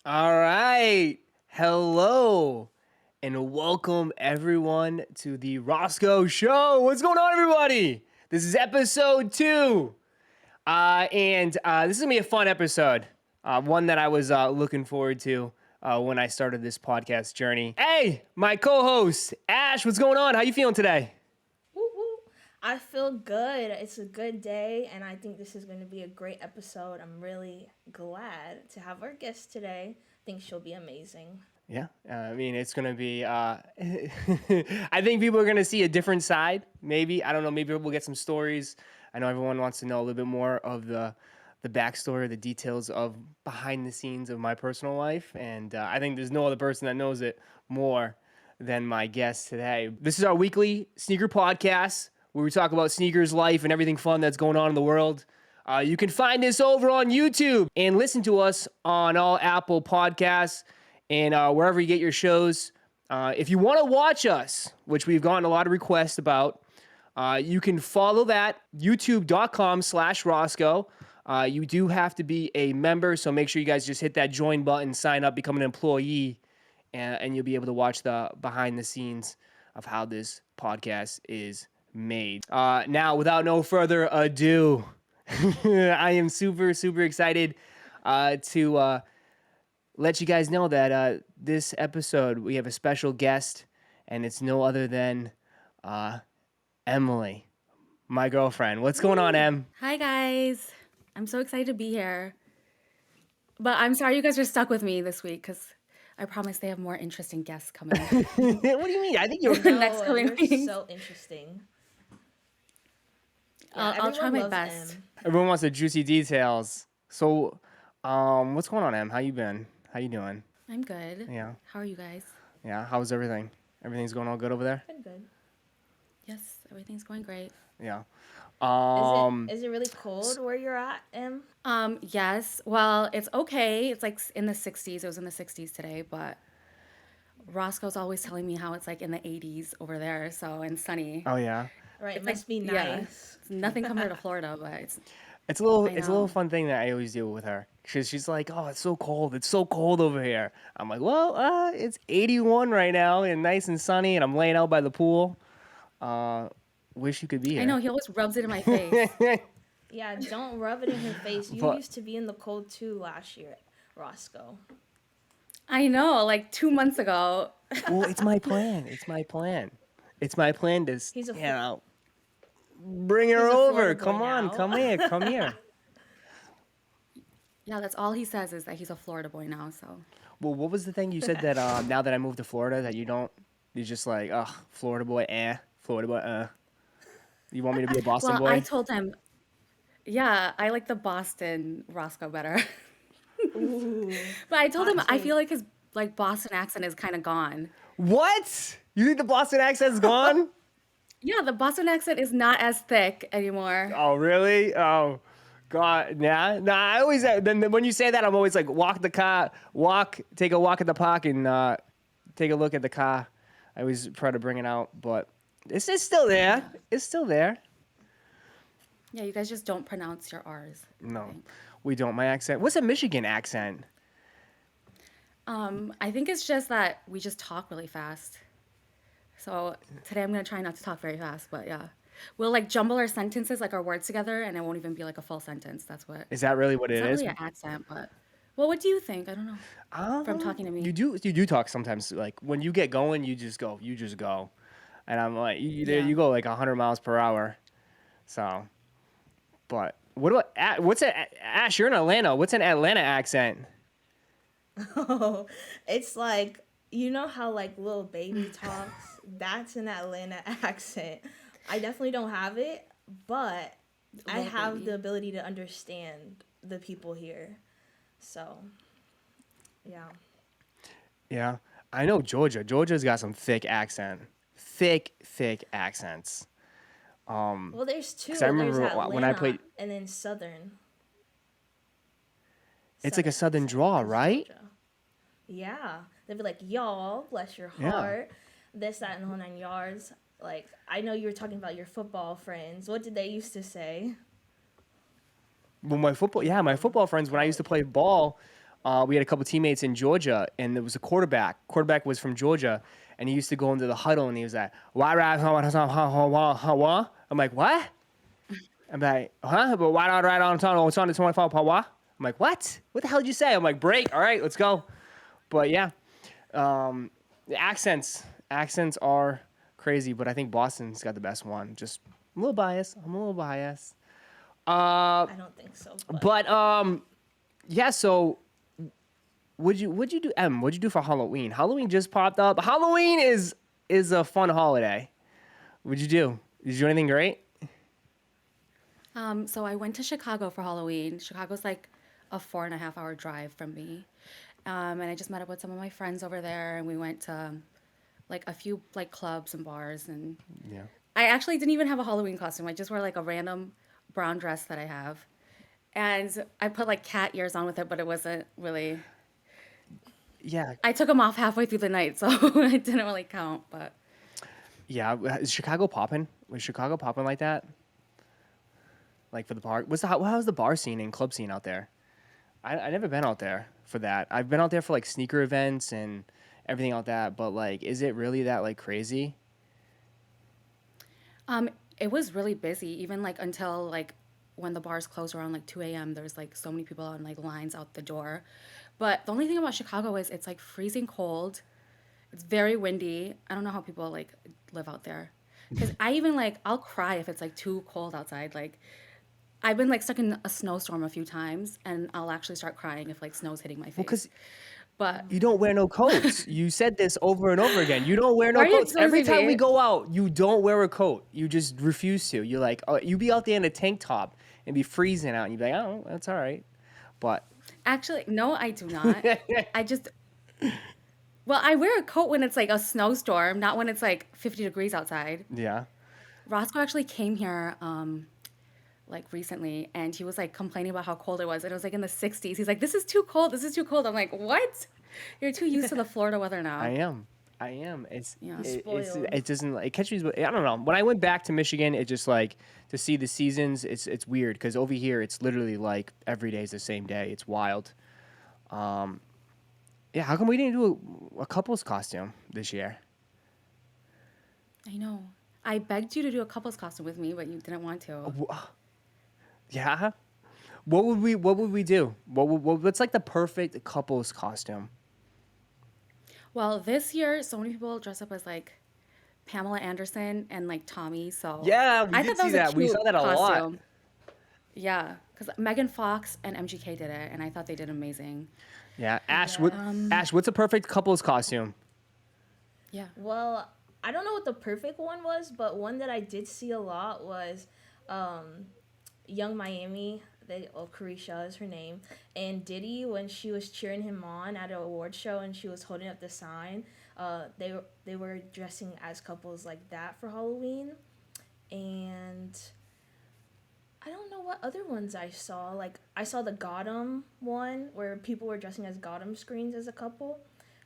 All right. Hello and welcome everyone to the Roszko Show. What's going on, everybody? This is episode 2. And this is going to be a fun episode. One that I was looking forward to when I started this podcast journey. Hey, my co-host, Ash, what's going on? How you feeling today? Woo woo. I feel good. It's a good day, and I think this is going to be a great episode. I'm really glad to have our guest today. I think she'll be amazing. Yeah, I mean, it's going to be, I think people are going to see a different side, maybe. I don't know, maybe we'll get some stories. I know everyone wants to know a little bit more of the backstory, the details of behind the scenes of my personal life. And I think there's no other person that knows it more than my guest today. This is our weekly sneaker podcast where we talk about sneakers, life, and everything fun that's going on in the world. You can find this over on YouTube and listen to us on all Apple podcasts and wherever you get your shows. If you want to watch us, which we've gotten a lot of requests about, you can follow that, youtube.com/Roszko. You do have to be a member, so make sure you guys just hit that join button, sign up, become an employee, and you'll be able to watch the behind the scenes of how this podcast is made. Now, without no further ado, I am super, super excited to let you guys know that this episode we have a special guest, and it's no other than Emily, my girlfriend. What's going on, Em? Hi, guys. I'm so excited to be here. But I'm sorry you guys are stuck with me this week because I promise they have more interesting guests coming up What do you mean? I think in you're. the next No, coming you're weeks. so interesting. Yeah, I'll try everyone my loves best. M. Everyone wants the juicy details. So, what's going on, Em? How you been? How you doing? I'm good. Yeah, How are you guys? yeah. How's everything? Everything's going all good over there? Been good. Yes, everything's going great. Yeah. Is it really cold where you're at, M? Yes. Well, it's okay. It's like in the 60s. It was in the 60s today, but Roscoe's always telling me how it's like in the 80s over there, so and sunny. Oh yeah. Right, it It's like must be yeah, nice. it's nothing compared to Florida, but It's a little, I it's a little know. fun thing that I always do with her. She's like, "Oh, it's so cold. It's so cold over here." I'm like, "Well, it's 81 right now and nice and sunny, and I'm laying out by the pool. Uh, wish you could be I know here." he always rubs it in my face. Yeah, don't rub it in her face. You But used to be in the cold too last year, Roscoe. I know, like 2 months ago. well, it's my plan. It's my plan. It's my plan to, He's a you Flo- know, bring her he's a over. Florida boy Come on, now. come here, come here. Yeah, that's all he says is that he's a Florida boy now. So, Well, what was the thing you said that now that I moved to Florida that you don't? You're just like, ugh, Florida boy, Florida boy. You want me to be a Boston well, I boy? told him, yeah, I like the Boston Roscoe better. Ooh, But I told hot him I feel take. like his like Boston accent is kind of gone. What? You think the Boston accent's gone? Yeah, the Boston accent is not as thick anymore. Oh, really? Oh, God. Nah, nah. I always then when you say that, I'm always like, take a walk at the park and take a look at the car. I always try to bring it out, but it's still there. It's still there. Yeah, you guys just don't pronounce your R's, I No, think. we don't. My accent. What's a Michigan accent? I think it's just that we just talk really fast. So today I'm gonna try not to talk very fast, but yeah. We'll like jumble our sentences, like our words together, and it won't even be like a full sentence. That's what. Is that really what It's it not is? really an accent, but well, what do you think? I don't know. From Um, talking to you me. do talk sometimes. Like when you get going, you just go, and I'm like, Yeah. you go like 100 miles per hour. So, but what about what's a Ash? You're in Atlanta. What's an Atlanta accent? Oh, it's like you know how like little baby talks. That's an Atlanta accent. I definitely don't have it, but I Little have the baby. ability to understand the people here. So yeah. Yeah, I know Georgia. Georgia's got some thick accent, thick accents. Well, there's Because I two. There's remember when I Atlanta played. and then Southern. It's like a Southern southern accent draw, is right? Georgia. Yeah, they'd be like, "Y'all, bless your Yeah. heart." This, that, and the whole 9 yards. Like, I know you were talking about your football friends. What did they used to say? Well, my football, yeah, my football friends when I used to College. play ball, we had a couple teammates in Georgia, and there was a quarterback. Quarterback was from Georgia, and he used to go into the huddle, and he was like, "Why ride? I'm like, what? I'm like, huh? But why not ride on time? It's on the 25 power. I'm like, what? What the hell did you say? I'm like, break. All right, let's go. But yeah, the accents are crazy, but I think Boston's got the best one. Just I'm a little biased. I'm a little biased. I don't think so, but But yeah. So would you do What'd you do for Halloween? Halloween just popped up. Halloween is a fun holiday. What'd you do? Did you do anything great? So I went to Chicago for Halloween. Chicago's like a 4.5 hour drive from me. And I just met up with some of my friends over there, and we went to like a few like clubs and bars. And Yeah. I actually didn't even have a Halloween costume. I just wore like a random brown dress that I have. And I put like cat ears on with it, but it wasn't really. Yeah. I took them off halfway through the night, so it didn't really count. But Yeah. Is Chicago popping? Was Chicago popping like that? Like for the bar? How's the bar scene and club scene out there? I never been out there for that. I've been out there for like sneaker events and everything like that. But like, is it really that like crazy? it was really busy, even like until like when the bars closed around like 2 a.m. There's like so many people on like lines out the door. But the only thing about Chicago is it's like freezing cold. It's very windy. I don't know how people like live out there. Because I even like, I'll cry if it's like too cold outside. Like, I've been like stuck in a snowstorm a few times, and I'll actually start crying if like snow's hitting my Well, face. because But you don't wear no coats. You said this over and over again. You don't wear why no are you coats. Every accusing time we me? go out, you don't wear a coat. You just refuse to. You're like, oh, you be out there in a tank top and be freezing out, and you'd be like, oh, that's all right. But Actually, no, I do not. I just, well, I wear a coat when it's like a snowstorm, not when it's like 50 degrees outside. yeah. Roscoe actually came here like recently, and he was like complaining about how cold it was, and it was like in the 60s. He's like, this is too cold, this is too cold. I'm like, what? You're too used to the Florida weather I now. am. I am. Yeah. spoiled. It doesn't it catches me. I don't know. When I went back to Michigan, it just like to see the seasons. It's weird because over here it's literally like every day is the same day. It's wild. Yeah. How come we didn't do a couple's costume this year? I know. I begged you to do a couple's costume with me, but you didn't want to. Yeah. What would we do? What's like the perfect couple's costume? Well, this year, so many people dress up as like Pamela Anderson and like Tommy. So Yeah, we I did thought that see was a that. We cute saw that a lot. costume. Yeah, because Megan Fox and MGK did it, and I thought they did amazing. Yeah. Yeah. Ash, what's a perfect couple's costume? Yeah. Well, I don't know what the perfect one was, but one that I did see a lot was Young Miami. Carisha is her name, and Diddy when she was cheering him on at an award show and she was holding up the sign. They were dressing as couples like that for Halloween, and I don't know what other ones I saw. Like I saw the Gotham one where people were dressing as Gotham screens as a couple,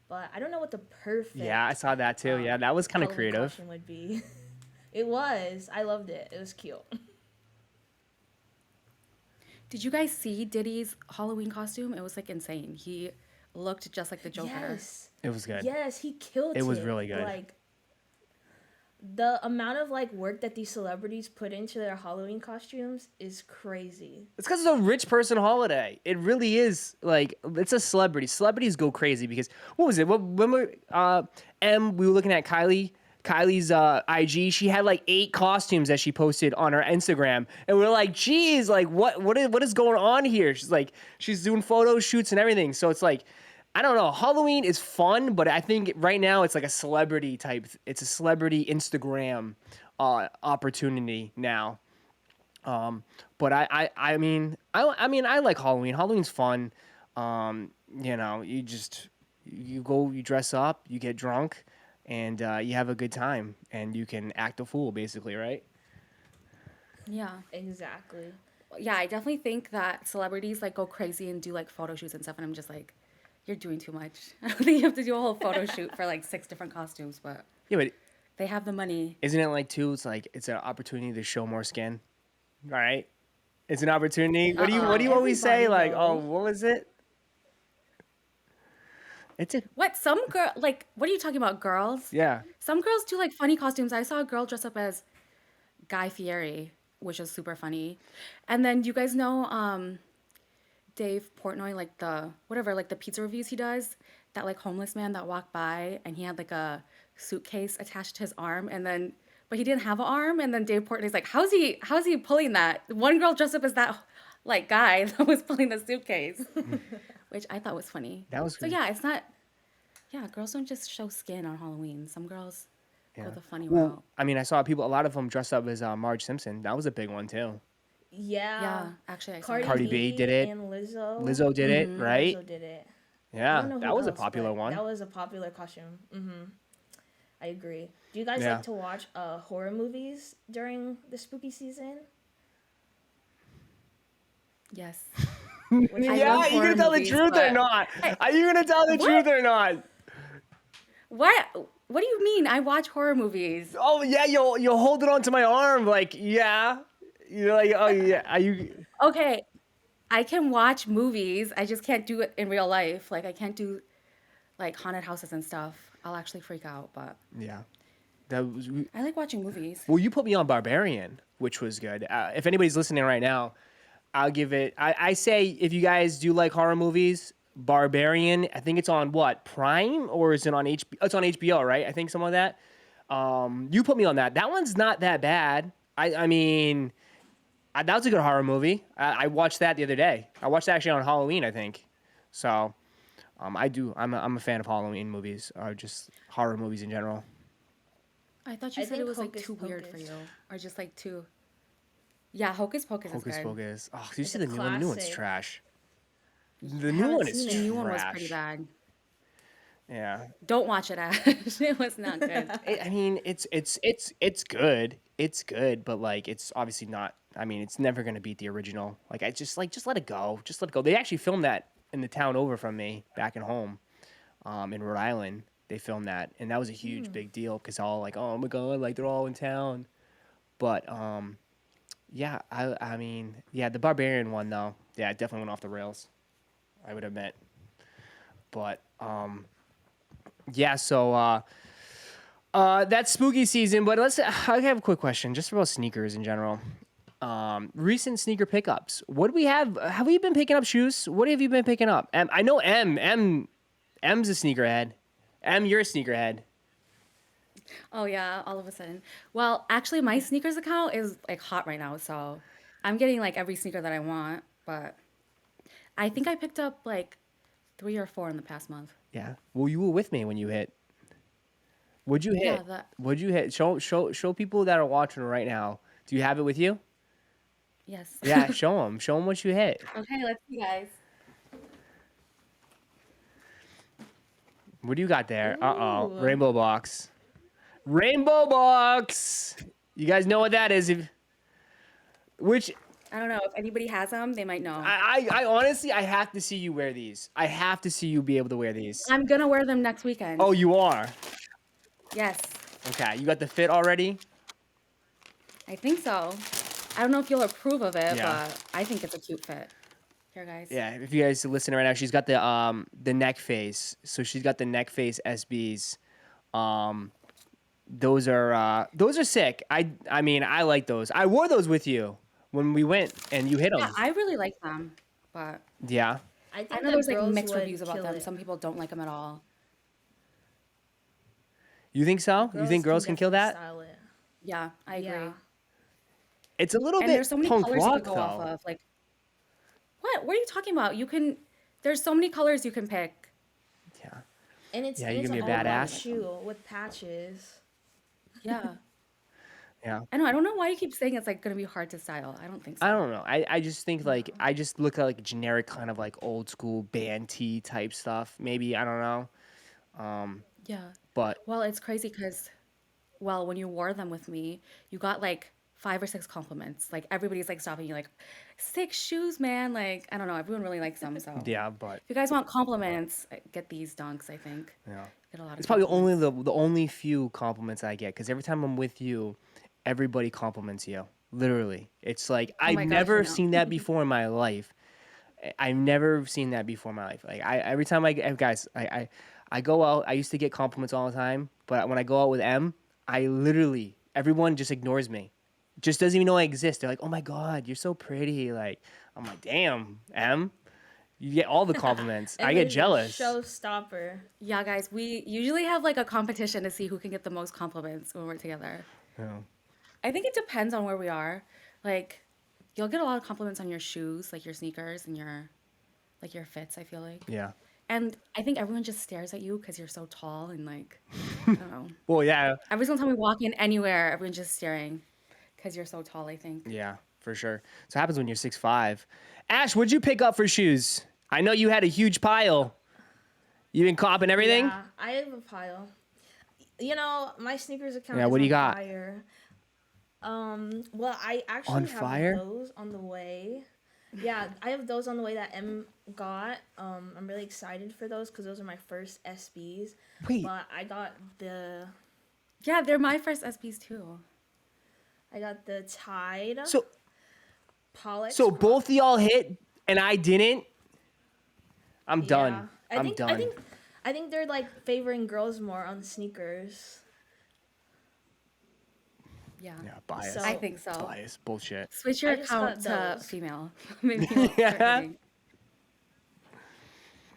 but I don't know what the perfect Yeah, I saw that too. Yeah, that was kind of Halloween creative. costume would be. It was. I loved it. It was cute. Did you guys see Diddy's Halloween costume? It was like insane. He looked just like the Joker. Yes. It was good. Yes, he killed it. It was really good. Like the amount of like work that these celebrities put into their Halloween costumes is crazy. It's because it's a rich person holiday. It really is like it's a celebrity. Celebrities go crazy because what was it? When we were looking at Kylie's IG. She had like 8 costumes that she posted on her Instagram, and we're like, geez, like what is going on here? She's doing photo shoots and everything. So it's like, I don't know. Halloween is fun, but I think right now it's like a celebrity type. It's a celebrity Instagram opportunity now. But I like Halloween. Halloween's fun. You dress up, you get drunk, and you have a good time, and you can act a fool, basically, right? Yeah. Exactly. Yeah, I definitely think that celebrities like go crazy and do like photo shoots and stuff, and I'm just like, you're doing too much. I don't think you have to do a whole photo shoot for like 6 different costumes, but Yeah, but they have the money. isn't it like too? It's like it's an opportunity to show more skin, all right? It's an opportunity. What do you Uh-uh. always say? Everybody Like, oh, though. what was it? It's a What some girl like? What are you talking about, girls? yeah. Some girls do like funny costumes. I saw a girl dress up as Guy Fieri, which was super funny. And then you guys know Dave Portnoy, like the whatever, like the pizza reviews he does. That like homeless man that walked by and he had like a suitcase attached to his arm, and then but he didn't have an arm. And then Dave Portnoy's like, how's he pulling that? One girl dressed up as that like guy that was pulling the suitcase, which I thought was funny. That was So good. yeah, it's not. Yeah, girls don't just show skin on Halloween. Some girls go Yeah. the funny Well, route. I mean, I saw people. A lot of them dressed up as Marge Simpson. That was a big one too. Yeah. Yeah, actually, I saw Cardi that. Cardi B did B it. and Lizzo. Lizzo did it, Mm-hmm. right? Lizzo did it. I don't Yeah, know that who was a else, popular but one. that was a popular costume. I agree. Do you guys Yeah. like to watch horror movies during the spooky season? Yes. Which I Yeah, love are you horror gonna tell the movies, truth or but not? I, Are you gonna tell the truth what? or not? What? What do you mean? I watch horror movies. Oh yeah, you'll hold it onto my arm like yeah. You're like oh yeah. Are you? Okay, I can watch movies. I just can't do it in real life. Like I can't do like haunted houses and stuff. I'll actually freak out, but Yeah. That was I like watching movies. well. You put me on Barbarian, which was good. If anybody's listening right now, I'll give it. I say if you guys do like horror movies, Barbarian. I think it's on what Prime or is it on HBO? It's on HBO, right? I think some of that. You put me on that. That one's not that bad. I mean, that was a good horror movie. I watched that the other day. I watched that actually on Halloween, I think. So, I do. I'm a fan of Halloween movies or just horror movies in general. I thought you I said it think was like Hocus too weird for Pocus. you, or just like too. Yeah, Hocus Pocus is Hocus good. Pocus. Oh, you It's see a the new one? The new one's classic. trash. I The new haven't one is seen The it. new one was pretty trash. bad. Yeah. Don't watch it, Ash. It was not good. I mean, it's good. It's good, but like it's obviously not. I mean, it's never gonna beat the original. Like I just let it go. Just let it go. They actually filmed that in the town over from me back at home, in Rhode Island. They filmed that, and that was a huge big deal because all like, oh my god, like they're all in town. But yeah, I mean, yeah, the Barbarian one though, yeah, it definitely went off the rails. I would admit, but yeah, so that's spooky season, but I have a quick question just about sneakers in general. Recent sneaker pickups. What do we have? Have we been picking up shoes? What have you been picking up? I know M's a sneakerhead. You're a sneakerhead. Oh yeah, all of a sudden. Well, actually, my sneakers account is like hot right now, so I'm getting like every sneaker that I want. But I think I picked up like 3 or 4 in the past month. Yeah. Well, you were with me when you hit. What'd you Yeah, hit? that. What'd you hit? Show people that are watching right now. Do you have it with you? Yes. Yeah, show them. Show them what you hit. Okay, let's see, guys. What do you got there? Uh-oh. Ooh. Rainbow box. Rainbow box. You guys know what that is? Which I don't know if anybody has them. They might know. I honestly I have to see you wear these. I have to see you be able to wear these. I'm gonna wear them next weekend. Oh, you are. Yes, Okay, you got the fit already? I think so. I don't know if you'll approve of it, Yeah. but I think it's a cute fit. Here, guys. Yeah, if you guys are listening right now, she's got the neck face. So she's got the neck face SBs. Those are sick. I mean, I like those. I wore those with you when we went and you hit Yeah, them. I really like them, but Yeah. I I think know that there's like girls mixed would reviews about kill them. it. Some people don't like them at all. You think so? You think girls can kill definitely that? style it. Yeah, I agree. Yeah. It's a little And bit there's so many punk colors you rock can go off though. of. Like, what are you talking about? There's so many colors you can pick. Yeah. And it's Yeah, you it's gonna an be a all black badass? shoe with patches. Yeah. Yeah. I know. I don't know why you keep saying it's like gonna be hard to style. I don't think I so. don't know. I just think like I just look at like generic kind of like old school band tee type stuff. Maybe I don't know. Yeah. But Well, it's crazy because, well, when you wore them with me, you got like 5 or 6 compliments. Like everybody's like stopping you, like, "Sick shoes, man." Like I don't know. Everyone really likes them. So yeah, but if you guys want compliments, get these dunks. I think yeah. get a lot of It's probably only compliments. the only few compliments I get because every time I'm with you, everybody compliments you. Literally, it's like Oh I've my gosh, I never know. seen that before in my life. I've never seen that before in my life. Like every time guys, I go out. I used to get compliments all the time, but when I go out with M, I literally everyone just ignores me, just doesn't even know I exist. They're like, "Oh my god, you're so pretty." Like I'm like, "Damn, M, you get all the compliments." I get Emily's a jealous. showstopper. Yeah, guys, we usually have like a competition to see who can get the most compliments when we're together. Yeah. I think it depends on where we are. Like, you'll get a lot of compliments on your shoes, like your sneakers and your fits, I feel like. Yeah. And I think everyone just stares at you because you're so tall and like, I don't know. Well, yeah, Every single time we walk in anywhere, everyone's just staring because you're so tall, I think. yeah, for sure. So it happens when you're 6'5". Ash, what'd you pick up for shoes? I know you had a huge pile. You been copping everything? Yeah, I have a pile. You know, my sneakers account Yeah, is what do on you got? fire. Well, I On actually have fire? those on the way. Yeah, I have those on the way that M got. I'm really excited for those because those are my first SBs. Wait, But Yeah, they're my first SPs too. I got the Tide so Pollex. so both of y'all hit and I didn't? I'm Yeah, done. I'm done. I think they're like favoring girls more on sneakers. Yeah. Yeah, bias. So I think so. Bias. Bullshit. Switch your I just account got to those. female. Maybe you'll start Yeah. hitting.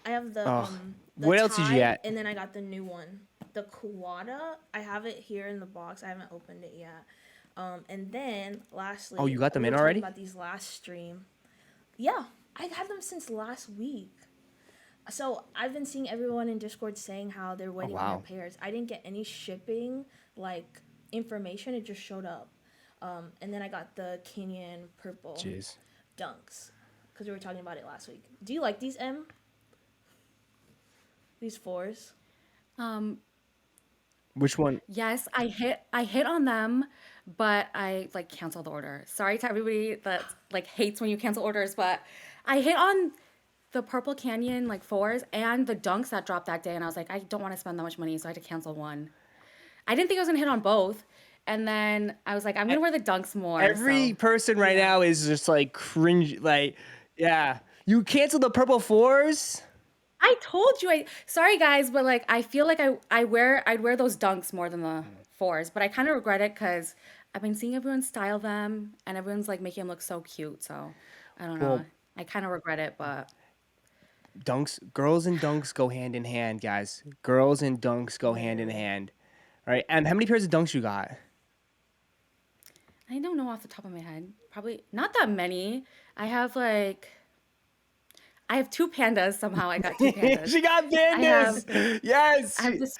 I have Oh, the what else did you Tide, get? and then I got the new one, the Kuwata. I have it here in the box. I haven't opened it yet. And then lastly, Oh, you got them we in were talking already? about these last stream. Yeah, I had them since last week. So I've been seeing everyone in Discord saying how they're waiting on wow. their pairs. I didn't get any shipping like information. It just showed up. And then I got the Canyon purple Jeez. dunks because we were talking about it last week. Do you like these M? These fours? Um, Which one? yes, I hit on them, but I like canceled the order. Sorry to everybody that like hates when you cancel orders, but I hit on the Purple Canyon like fours and the dunks that dropped that day, and I was like, I don't want to spend that much money, so I had to cancel one. I didn't think I was gonna hit on both, and then I was like, I'm gonna wear the dunks more. Every So person right Yeah. now is just like cringe. Like, yeah. You canceled the purple fours? I told you, sorry guys, but like I feel like I'd wear those dunks more than the fours, but I kind of regret it because I've been seeing everyone style them, and everyone's like making them look so cute. So I don't know. Well, I kind of regret it, but girls and dunks go hand in hand, guys. Girls and dunks go hand in Literally. hand. All right. And how many pairs of dunks you got? I don't know off the top of my head. Probably not that many. I have like I have two pandas somehow. I got two pandas. She got pandas. Yes. I have this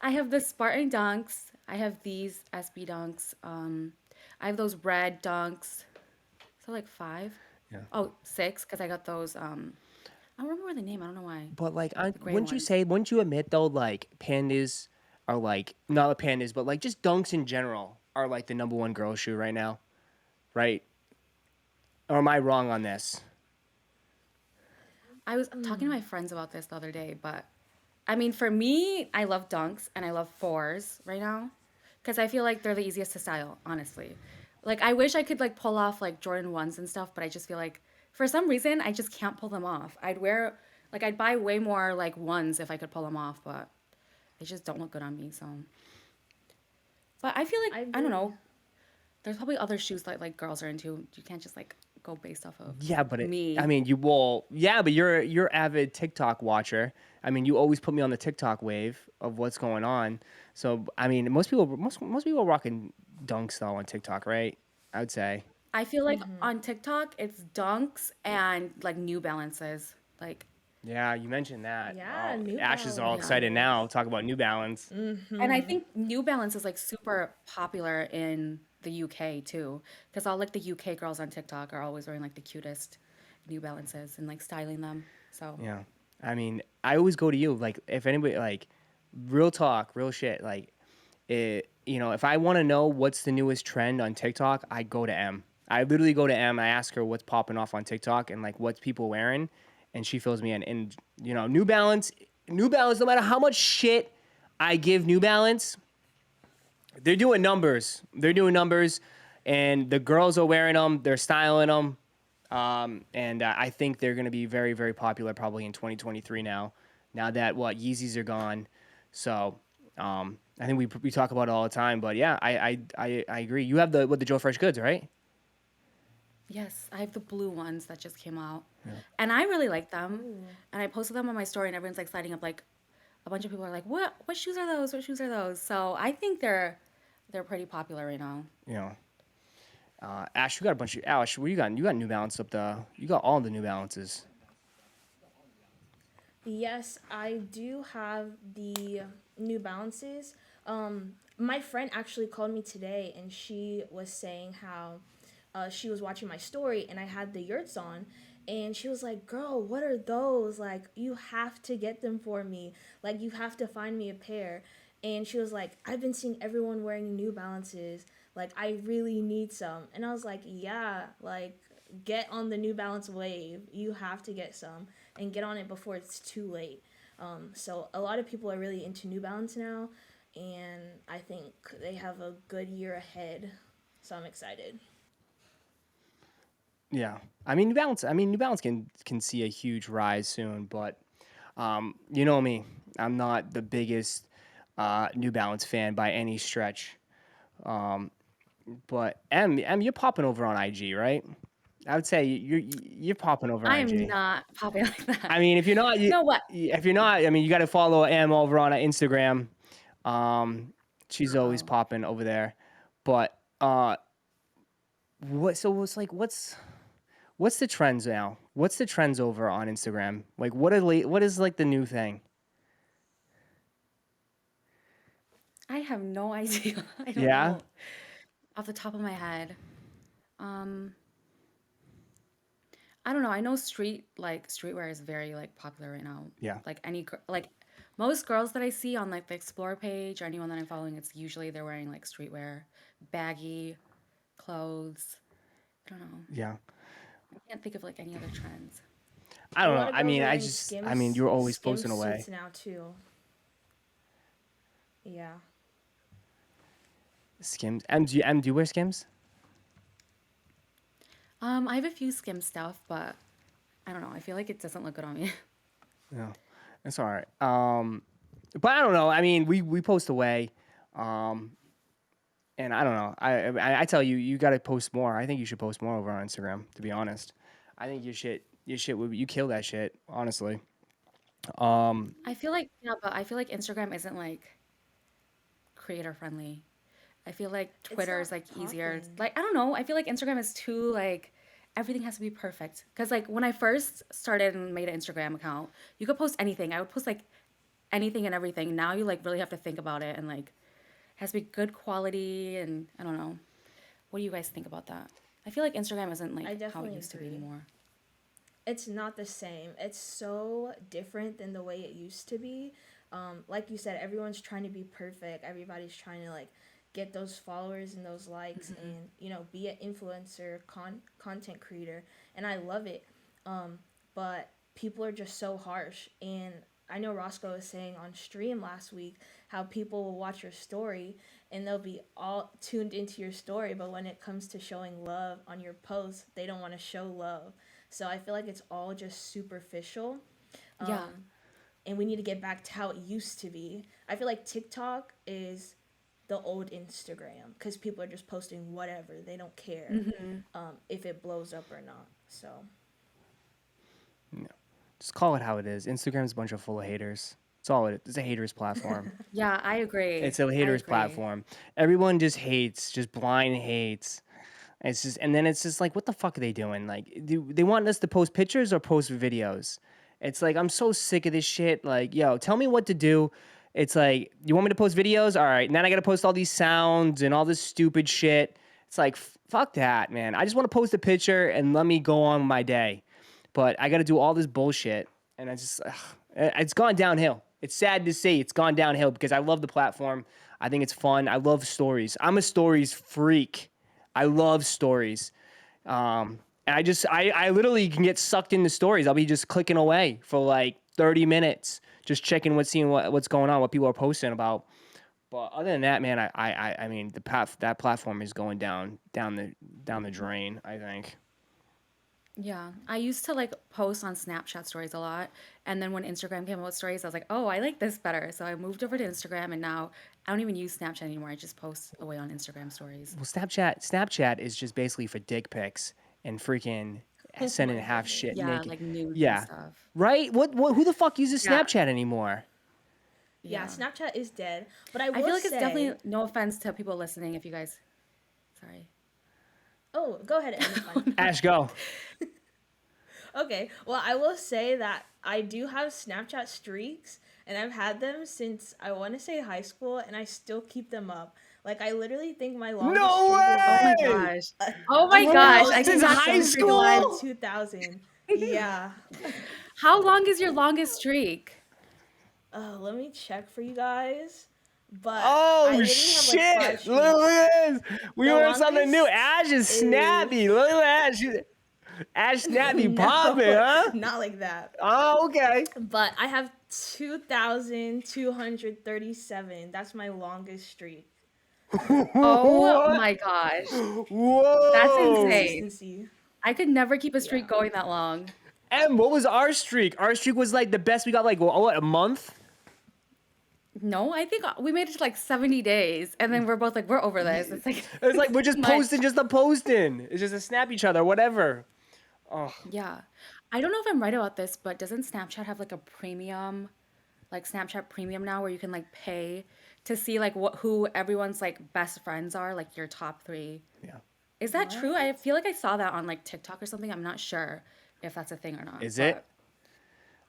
I have the Spartan dunks. I have these SB dunks. I have those red dunks. So like five. Yeah. Oh, six, because I got those. I don't remember the name. I don't know why. But like, gray ones. wouldn't you admit though, like pandas are like not the pandas, but like just dunks in general are like the number one girl shoe right now, right? Or am I wrong on this? I was talking to my friends about this the other day, but I mean, for me, I love dunks and I love fours right now because I feel like they're the easiest to style, honestly. Like, I wish I could like pull off like Jordan ones and stuff, but I just feel like for some reason I just can't pull them off. I'd buy way more like ones if I could pull them off, but they just don't look good on me. So, but I feel like I I don't agree. know. There's probably other shoes that like girls are into. You can't just like go based off of Yeah, but me. I mean, you will. Yeah, but you're avid TikTok watcher. I mean, you always put me on the TikTok wave of what's going on. So I mean, most people are rocking dunks though on TikTok, right? I would say. I feel like on TikTok it's dunks and like New Balances. Like Yeah, you mentioned that. Yeah, Oh, New Ash is all Balance. excited now. Talk about New Balance. and I think New Balance is like super popular in the UK too. Because all like the UK girls on TikTok are always wearing like the cutest New Balances and like styling them. So Yeah. I mean, I always go to you. Like, if anybody, like, real talk, real shit, like, if I want to know what's the newest trend on TikTok, I go to M. I literally go to M. I ask her what's popping off on TikTok and, like, what's people wearing, and she fills me in. And, New Balance, no matter how much shit I give New Balance, they're doing numbers. And the girls are wearing them. They're styling them. And I think they're going to be very, very popular probably in 2023 now. Now that what Yeezys are gone, so I think we talk about it all the time. But yeah, I agree. You have the Joe Fresh goods, right? Yes, I have the blue ones that just came out. Yeah. And I really like them. Ooh. And I posted them on my story and everyone's like sliding up like a bunch of people are like, What shoes are those? What shoes are those?" So I think they're pretty popular right now. You know, Ash, you got a bunch of Ash. What you got? You got New Balance up the. You got all the New Balances. Yes, I do have the New Balances. My friend actually called me today and she was saying how she was watching my story and I had the yurts on. And she was like, "Girl, what are those? Like, you have to get them for me. Like, you have to find me a pair." And she was like, "I've been seeing everyone wearing New Balances. Like, I really need some." And I was like, "Yeah, like, get on the New Balance wave. You have to get some and get on it before it's too late." So a lot of people are really into New Balance now, and I think they have a good year ahead. So I'm excited. Yeah, I mean New Balance. I mean New Balance can see a huge rise soon, but you know me, I'm not the biggest New Balance fan by any stretch. Um, but you're popping over on IG, right? I would say you're popping over on I am IG. not popping like that. I mean, if you're not, No, what? if you're not, I mean, you got to follow M over on Instagram. Um, she's always Oh. popping over there. But what? So it's like, what's the trends now? What's the trends over on Instagram? Like, what is like the new thing? I have no idea. I don't Yeah, know off the top of my head. Um, I don't know. I know streetwear is very like popular right now. yeah, Like like most girls that I see on like the explore page or anyone that I'm following, it's usually they're wearing like streetwear, baggy clothes. I don't know. yeah. I can't think of like any other trends. I A don't lot know. of I girls mean, are wearing Skims you're always skim posting suits away. now too. Yeah. Skims. Do you wear Skims? I have a few skim stuff, but I don't know. I feel like it doesn't look good on me. No, that's all right. But I don't know. I mean, we post away. Um, And I don't know. I tell you, you got to post more. I think you should post more over on Instagram. To be honest, I think your shit would you kill that shit. Honestly. Um. I feel like yeah, but I feel like Instagram isn't like creator friendly. I feel like It's Twitter not is like easier. popping. Like I don't know. I feel like Instagram is too like everything has to be perfect. Cause like when I first started and made an Instagram account, you could post anything. I would post like anything and everything. Now you like really have to think about it and like it has to be good quality and I don't know. What do you guys think about that? I feel like Instagram isn't I like how it definitely used to be agree. anymore. It's not the same. It's so different than the way it used to be. Like you said, everyone's trying to be perfect. Everybody's trying to like get those followers and those likes, and be an influencer, content creator, and I love it. But people are just so harsh, and I know Roszko was saying on stream last week how people will watch your story and they'll be all tuned into your story, but when it comes to showing love on your posts, they don't want to show love. So I feel like it's all just superficial. Yeah. Um, and we need to get back to how it used to be. I feel like TikTok is the old Instagram because people are just posting whatever. They don't care if it blows up or not. So, No. Just call it how it is. Instagram's a bunch of full of haters. It's all it is. It's a haters platform. Yeah, I agree. It's a I haters agree. platform. Everyone just hates, just blind hates. It's just, and then it's just like, what the fuck are they doing? Like, do they want us to post pictures or post videos? It's like, I'm so sick of this shit. Like, yo, tell me what to do. It's like, you want me to post videos? All right. And then I got to post all these sounds and all this stupid shit. It's like, fuck that, man. I just want to post a picture and let me go on my day. But I got to do all this bullshit. And I just, it's gone downhill. It's sad to say it's gone downhill because I love the platform. I think it's fun. I love stories. I'm a stories freak. I love stories. And I literally can get sucked into stories. I'll be just clicking away for like 30 minutes, just checking what's going on, what people are posting about. But other than that, man, I mean, that platform is going down the drain, I think. Yeah, I used to like post on Snapchat stories a lot, and then when Instagram came out with stories, I was like, "Oh, I like this better." So I moved over to Instagram, and now I don't even use Snapchat anymore. I just post away on Instagram stories. Well, Snapchat is just basically for dick pics and freaking Oh sending my half goodness. shit Yeah, naked. like nudes and Yeah. stuff. Right? What who the fuck uses Yeah, Snapchat anymore? Yeah, yeah. Snapchat is dead. But I I will feel like it's definitely say, no offense to people listening if you guys, sorry. oh, go ahead, Em, it's Oh, fine. no. Ash, go. Okay, well, I will say that I do have Snapchat streaks, and I've had them since I want to say high school, and I still keep them up. Like, I literally think my longest No streak is Oh my like way! gosh. a, Oh a my Bro, gosh, I since thousand cannot high believe you're something and school? going. 2,000. Yeah. How long is your longest streak? Let me check for you guys. But I Oh literally have like five shit! Look streaks. at this. We The learned something new. longest Ash is snappy. is Look at Ash. Ash snappy popping, no, huh? not like that. Oh, okay. But I have 2,237. That's my longest streak. Oh What? my gosh. That's Whoa. insane. Consistency. I could never keep a Yeah. streak going that long. Em, what was our streak? Our streak was like the best we got like what, a month? No, I think we made it to like 70 days, and then we're both like, we're over this. It's like, It's like we're it's too just much. posting just to posting. It's just to snap each other, whatever. Oh, Yeah. I don't know if I'm right about this, but doesn't Snapchat have like a premium, like Snapchat Premium now, where you can like pay to see like who everyone's like best friends are, like your top three? yeah. Is that true? I What? feel like I saw that on like TikTok or something. I'm not sure if that's a thing or not. Is it?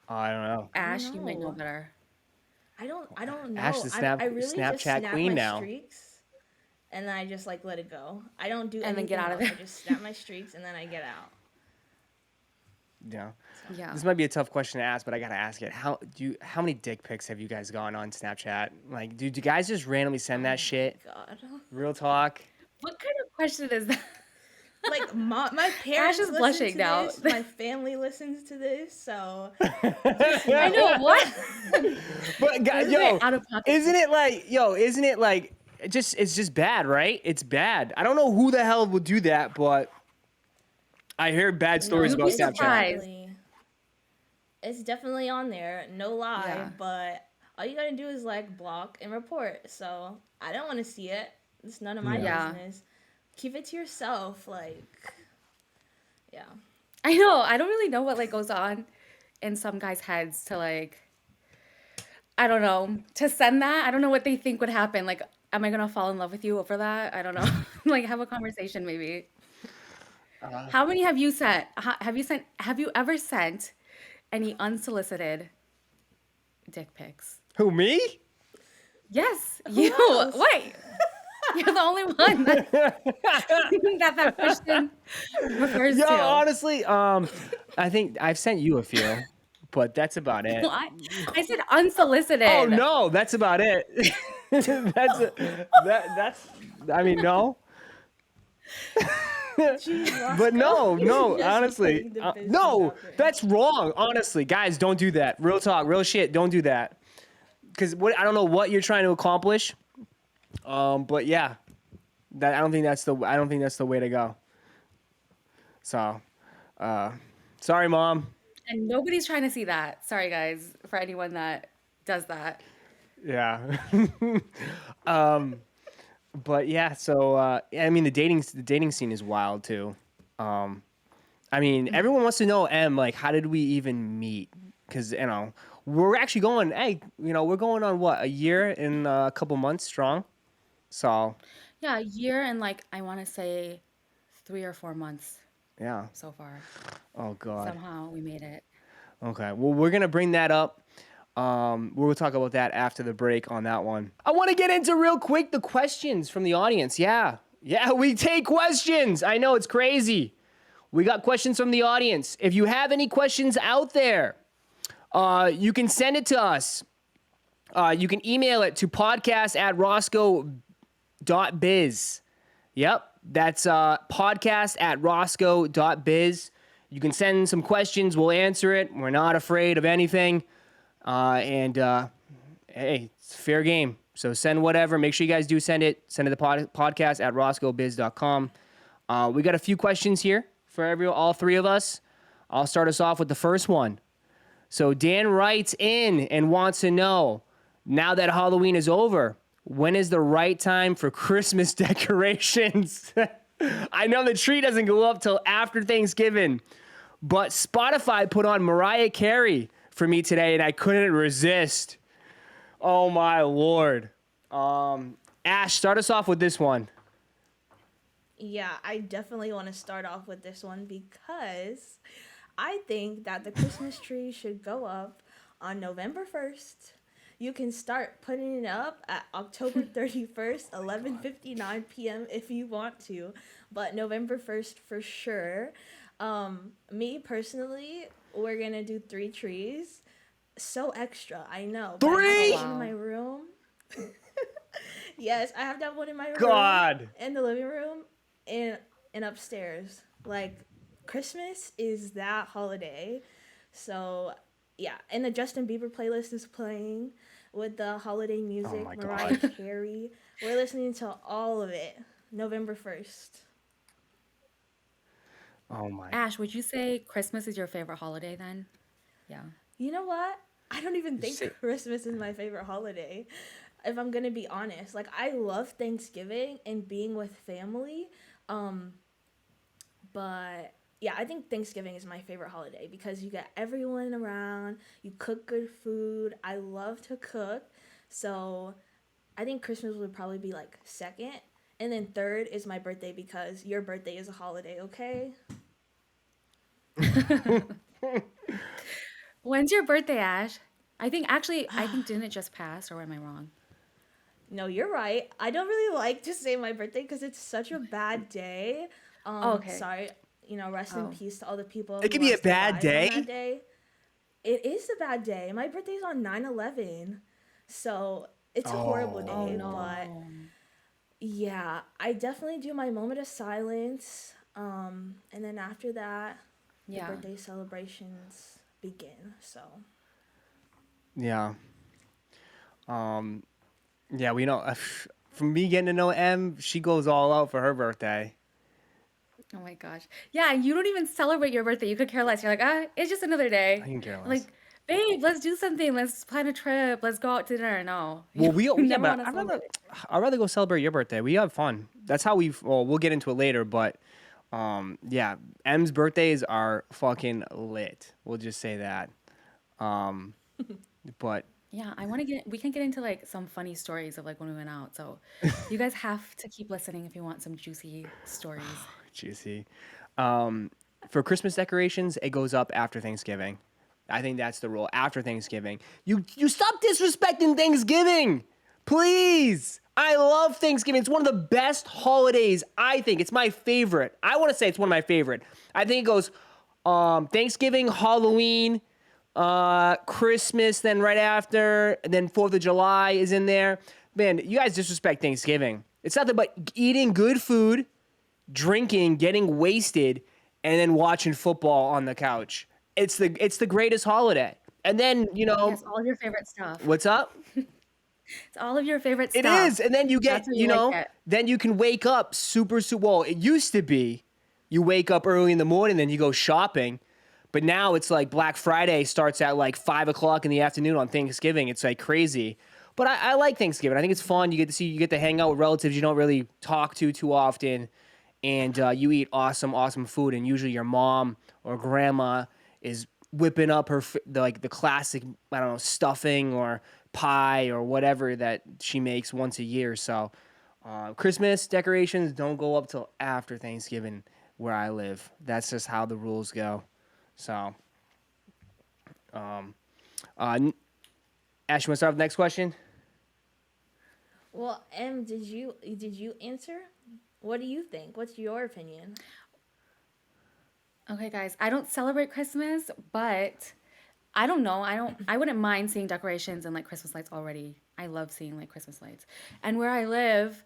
But Oh, I don't know. I don't Ash, you might know know. better. I don't Ash know. the I really just Snapchat snap queen my now. streaks and then I just like let it go. I don't do And then get anything out of else. I there. just snap my streaks and then I get out. Yeah. Yeah. This might be a tough question to ask, but I gotta ask it. How many dick pics have you guys gone on Snapchat? Like, do you guys just randomly send Oh that shit? my god. Real talk. What kind of question is that? Like my Ash parents is listen blushing to now. this, my family listens to this, so just I know. know what. But This is very yo, out of pocket. isn't it like it's just bad, right? It's bad. I don't know who the hell would do that, but I hear bad No, stories You'd about be it's Snapchat. surprised. definitely on there, no lie, Yeah. but all you gotta do is like block and report. So I don't want to see it. It's none of my Yeah. Yeah. business. Keep it to yourself. Like, yeah. I know. I don't really know what like goes on in some guys' heads to like, I don't know, to send that. I don't know what they think would happen. Like, am I gonna fall in love with you over that? I don't know. Like, have a conversation maybe. Uh, How many have you sent? Have you sent? Have you ever sent any unsolicited dick pics? who, me? Yes, Who you. else? Wait, you're the only one that that question refers Yo, to. honestly, I think I've sent you a few, but that's about it. Well, I said Oh unsolicited. no, that's about it. That's I mean no. Jeez, But Roscoe, no, just honestly, putting the business no, out there. that's wrong. Honestly, guys, don't do that. Real talk, real shit, don't do that. Because I don't know what you're trying to accomplish. But yeah, I don't think that's the way to go. So, sorry, mom. And nobody's trying to see that. Sorry, guys, for anyone that does that. Yeah. But yeah, so I mean, the dating scene is wild too. I mean, everyone wants to know, like, how did we even meet? Because we're actually going. Hey, we're going on what, a year in a couple months strong. So Yeah, a year and like I want to say 3 or 4 months yeah. so far. Oh God. Somehow we made it. Okay. Well, we're gonna bring that up. We'll talk about that after the break on that one. I want to get into real quick the questions from the audience. Yeah, we take questions. I know it's crazy. We got questions from the audience. If you have any questions out there, you can send it to us. You can email it to podcast@roscoe.biz. Yep, that's podcast@roscoe.biz. You can send some questions. We'll answer it. We're not afraid of anything. Hey, it's fair game. So send whatever. Make sure you guys do send it. Send it to podcast@roscoebiz.com. We got a few questions here for all three of us. I'll start us off with the first one. So Dan writes in and wants to know, now that Halloween is over, when is the right time for Christmas decorations? I know the tree doesn't go up till after Thanksgiving, but Spotify put on Mariah Carey for me today, and I couldn't resist. Oh my lord. Ash, start us off with this one. Yeah, I definitely want to start off with this one because I think that the Christmas tree should go up on November 1st. You can start putting it up at October 31st, 11:59 p.m. if you want to, but November 1st for sure. Me personally, we're going to do 3 trees. So extra, I know, but I have Oh Three? one in my wow. room. Yes, I have that one in my room, God. in the living room, and upstairs. Like Christmas is that holiday. So yeah, and the Justin Bieber playlist is playing with the holiday Oh music, my Mariah god. Carey. We're listening to all of it. November 1st. Oh my. Ash, would you say Christmas is your favorite holiday then? Yeah. You know what? I don't even think Say- Christmas is my favorite holiday. If I'm gonna be honest, like I love Thanksgiving and being with family. Um, But yeah, I think Thanksgiving is my favorite holiday because you get everyone around, you cook good food. I love to cook. So I think Christmas would probably be like second. And then third is my birthday because your birthday is a holiday, okay? When's your birthday, Ash? I think didn't it just pass, or am I wrong? No, you're right. I don't really like to say my birthday because it's such a bad day. Oh, okay. Sorry, rest in Oh. peace to all the people It who could be a lost their bad lives on that day. day. It is a bad day. My birthday's on 9/11, so it's a horrible Oh day. But Oh. no. yeah, I definitely do my moment of silence. And then after that, the Yeah. birthday celebrations begin. So Yeah. Um. Yeah. We know. From me getting to know M, she goes all out for her birthday. Oh my gosh. Yeah, you don't even celebrate your birthday. You could care less. You're like, it's just another I day. can care I'm less. like, babe, let's do something. Let's plan a trip. Let's go out to dinner. No, Well, we you yeah, never but want to celebrate. I'd rather go celebrate your birthday. We have fun. That's how we. Well, we'll get into it later, but yeah, M's birthdays are fucking lit. We'll just say that. Um, but Yeah, we can get into like some funny stories of like when we went out. So you guys have to keep listening if you want some juicy stories. juicy. Um, for Christmas decorations, it goes up after Thanksgiving. I think that's the rule. After Thanksgiving, you stop disrespecting Thanksgiving, please. I love Thanksgiving. It's one of the best holidays. I think it's my favorite. I want to say it's one of my favorite. I think it goes Thanksgiving, Halloween, Christmas, then right after, and then 4th of July is in there. Man, you guys disrespect Thanksgiving. It's nothing but eating good food, drinking, getting wasted, and then watching football on the couch. It's the greatest holiday. And then, Yes, all of your favorite stuff. what's up? It's all of your favorite It is. stuff. And then you get, That's why you like it. then you can wake up super, well, it used to be you wake up early in the morning, then you go shopping. But now it's like Black Friday starts at like 5 o'clock in the afternoon on Thanksgiving. It's like crazy. But I like Thanksgiving. I think it's fun. You get to hang out with relatives you don't really talk to too often, and you eat awesome food. And usually your mom or grandma is whipping up the classic, I don't know, stuffing or pie or whatever that she makes once a year. So Christmas decorations don't go up till after Thanksgiving where I live. That's just how the rules go. So, um, uh, Ash, you want to start with the next question? well, did you answer? What do you think? What's your opinion? Okay, guys, I don't celebrate Christmas, but I don't know. I wouldn't mind seeing decorations and like Christmas lights already. I love seeing like Christmas lights. And where I live,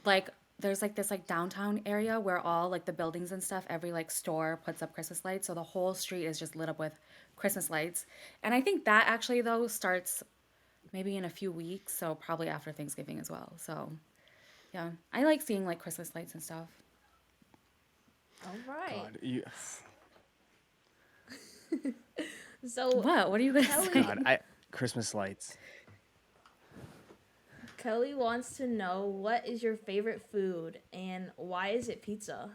like there's like this like downtown area where all like the buildings and stuff, every like store puts up Christmas lights, so the whole street is just lit up with Christmas lights. And I think that actually though starts maybe in a few weeks, so probably after Thanksgiving as well. So, yeah, I like seeing like Christmas lights and stuff. All right. God, you, So What are you gonna Kelly say? God, I Christmas lights. Kelly wants to know what is your favorite food and why is it pizza?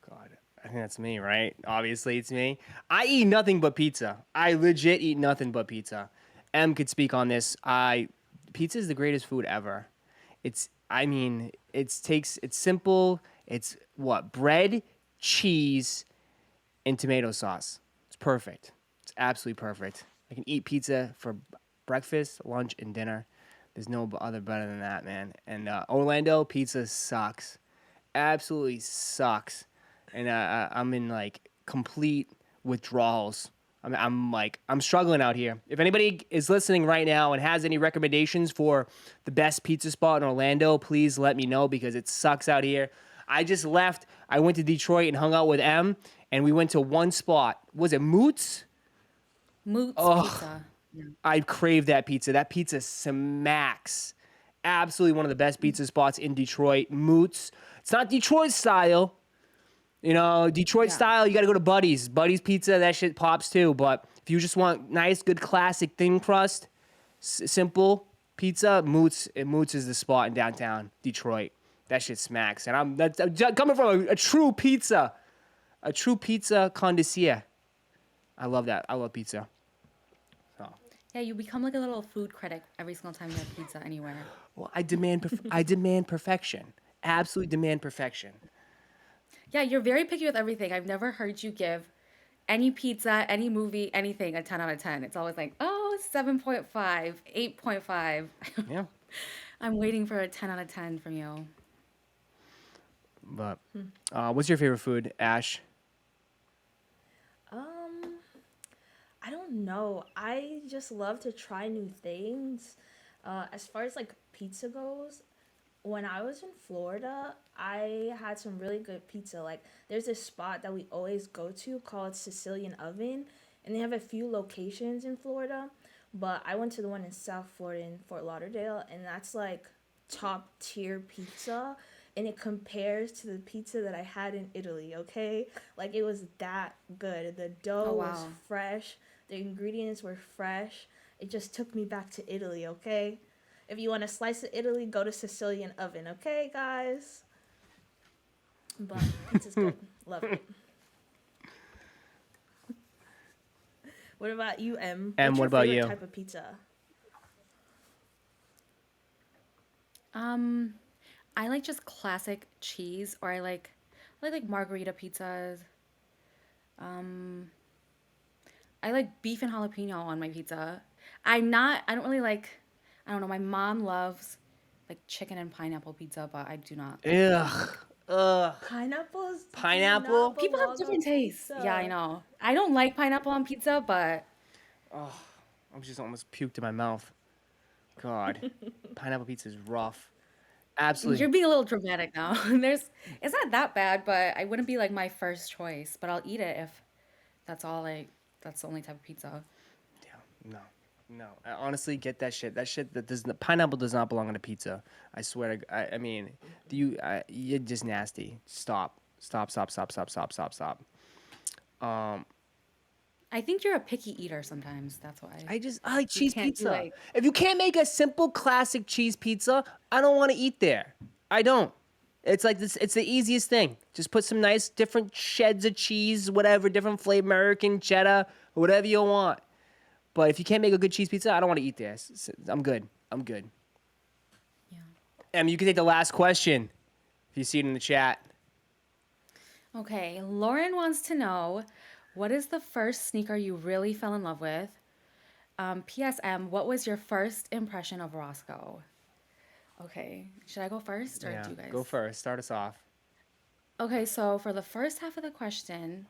God, I think that's me, right? Obviously, it's me. I eat nothing but pizza. I legit eat nothing but pizza. M could speak on this. Pizza is the greatest food ever. I mean, it's simple. It's what bread, cheese, and tomato sauce. It's perfect. It's absolutely perfect. I can eat pizza for breakfast, lunch, and dinner. There's no other better than that, man. And Orlando pizza sucks, absolutely sucks. And I'm in like complete withdrawals. I'm struggling out here. If anybody is listening right now and has any recommendations for the best pizza spot in Orlando, please let me know because it sucks out here. I just left. I went to Detroit and hung out with M, and we went to one spot. Was it Moots? Moots Oh, Pizza. Yeah. I crave that pizza. That pizza smacks. Absolutely one of the best pizza spots in Detroit. Moots. It's not Detroit style. You know, Detroit Yeah. style, you got to go to Buddy's. Buddy's Pizza, that shit pops too. But if you just want nice, good, classic thin crust, simple pizza, Moots is the spot in downtown Detroit. That shit smacks. And I'm coming from a true pizza connoisseur. I love that. I love pizza. So, Yeah, you become like a little food critic every single time you have pizza anywhere. well, I demand perfection. Absolutely demand perfection. Yeah, you're very picky with everything. I've never heard you give any pizza, any movie, anything a 10 out of 10. It's always like, oh, 7.5, 8.5. Yeah. I'm waiting for a 10 out of 10 from you. But what's your favorite food, Ash? Um, I don't know. I just love to try new things. As far as like pizza goes, when I was in Florida, I had some really good pizza. Like, there's this spot that we always go to called Sicilian Oven, and they have a few locations in Florida. But I went to the one in South Florida in Fort Lauderdale, and that's like top tier pizza. And it compares to the pizza that I had in Italy, okay? Like, it was that good. The Oh, dough was wow. fresh, the ingredients were fresh. It just took me back to Italy, okay? If you want a slice of Italy, go to Sicilian Oven, okay, guys? But pizza's good. Love it. What about you, M? M, What's what your about favorite you? type of pizza? Um, I like just classic cheese, or I like margarita pizzas. Um, I like beef and jalapeno on my pizza. I don't really like, I don't know, my mom loves like chicken and pineapple pizza, but I do not Ugh. like. Ugh. Pineapples do not Pineapple? People have belong on different tastes. Yeah, I pizza. know. I don't like pineapple on pizza, but Oh, I just almost puked in my mouth. God. Pineapple pizza is rough. Absolutely. you're being a little dramatic now. It's not that bad, but I wouldn't be like my first choice, but I'll eat it if that's all like, that's the only type of pizza. Yeah, no. No. Honestly, get that shit. That shit that does pineapple does not belong on a pizza. I swear to I mean, you're just nasty. Stop. Stop, stop, stop, stop, stop, stop, stop. Um, I think you're a picky eater sometimes. That's why. I like You cheese can't do pizza. like, If you can't make a simple classic cheese pizza, I don't want to eat there. I don't. It's like this. It's the easiest thing. Just put some nice different sheds of cheese, whatever, different flavor, American cheddar, whatever you want. But if you can't make a good cheese pizza, I don't want to eat there. I'm good. I'm good. yeah. You can take the last question if you see it in the chat. Okay, Lauren wants to know, what is the first sneaker you really fell in love with? PSM, what was your first impression of Roscoe? Okay, should I go first or Yeah, do you go guys? first. Start us off. Okay, so for the first half of the question,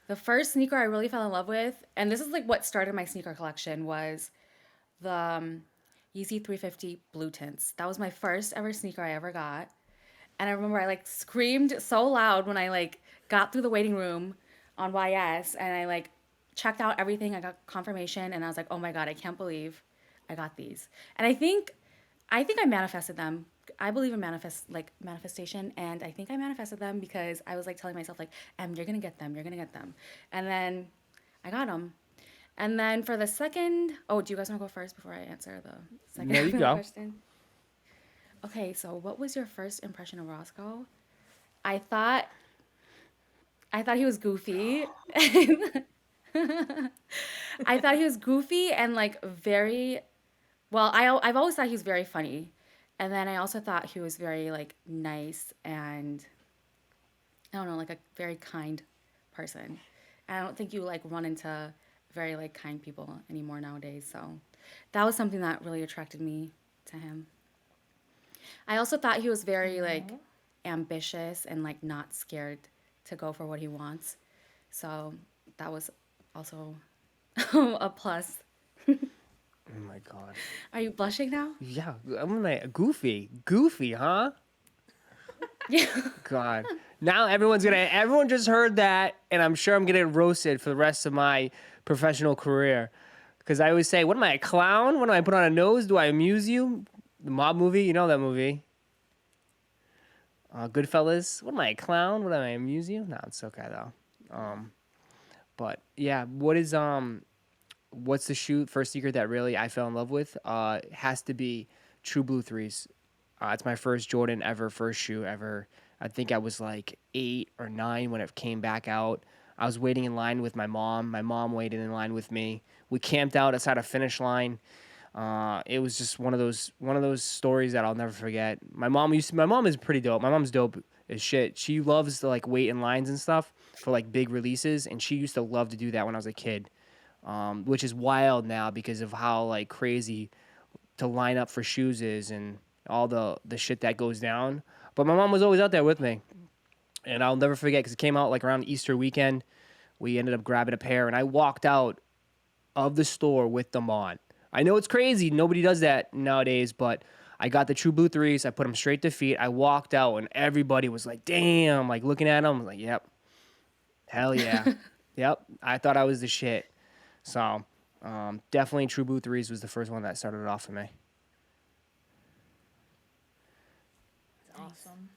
the first sneaker I really fell in love with, and this is like what started my sneaker collection, was the Yeezy 350 blue tints. That was my first ever sneaker I ever got. And I remember I like screamed so loud when I like got through the waiting room on YS and I like checked out everything. I got confirmation and I was like, "Oh my God, I can't believe I got these." And I think I manifested them. I believe in manifestation, and I think I manifested them because I was like telling myself like, you're gonna get them, you're gonna get them, and then I got them. And then for the second, oh, do you guys want to go first before I answer the second No, half you of the go. question? Okay, so what was your first impression of Roscoe? I thought I thought he was goofy. I thought he was goofy and like very well. I've always thought he was very funny, and then I also thought he was very like nice and I don't know, like a very kind person. And I don't think you like run into very like kind people anymore nowadays. So that was something that really attracted me to him. I also thought he was very like Oh, ambitious and like not scared to go for what he wants. So that was also a plus. Oh my god. Are you blushing now? Yeah, I'm like goofy, huh? Yeah. God. Now everyone just heard that, and I'm sure I'm gonna get roasted for the rest of my professional career. Because I always say, what am I, a clown? What do I put on a nose? Do I amuse you? The mob movie, you know that movie. Goodfellas. What am I, a clown? What am I, amuse you? No, it's okay though. Um, but yeah, what's the shoe first secret that really I fell in love with? Has to be True Blue threes. It's my first Jordan ever, first shoe ever. I think I was like 8 or 9 when it came back out. I was waiting in line with my mom. My mom waited in line with me. We camped out outside a finish line. It was just one of those stories that I'll never forget. My mom is pretty dope. My mom's dope as shit. She loves to like wait in lines and stuff for like big releases, and she used to love to do that when I was a kid. Which is wild now because of how like crazy to line up for shoes is and all the shit that goes down. But my mom was always out there with me, and I'll never forget because it came out like around Easter weekend. We ended up grabbing a pair, and I walked out of the store with them on. I know it's crazy. Nobody does that nowadays, but I got the True Blue threes. I put them straight to feet. I walked out, and everybody was like, "Damn!" Like looking at them, I was like, "Yep, hell yeah, yep." I thought I was the shit. So definitely True Blue threes was the first one that started it off for me. it's awesome.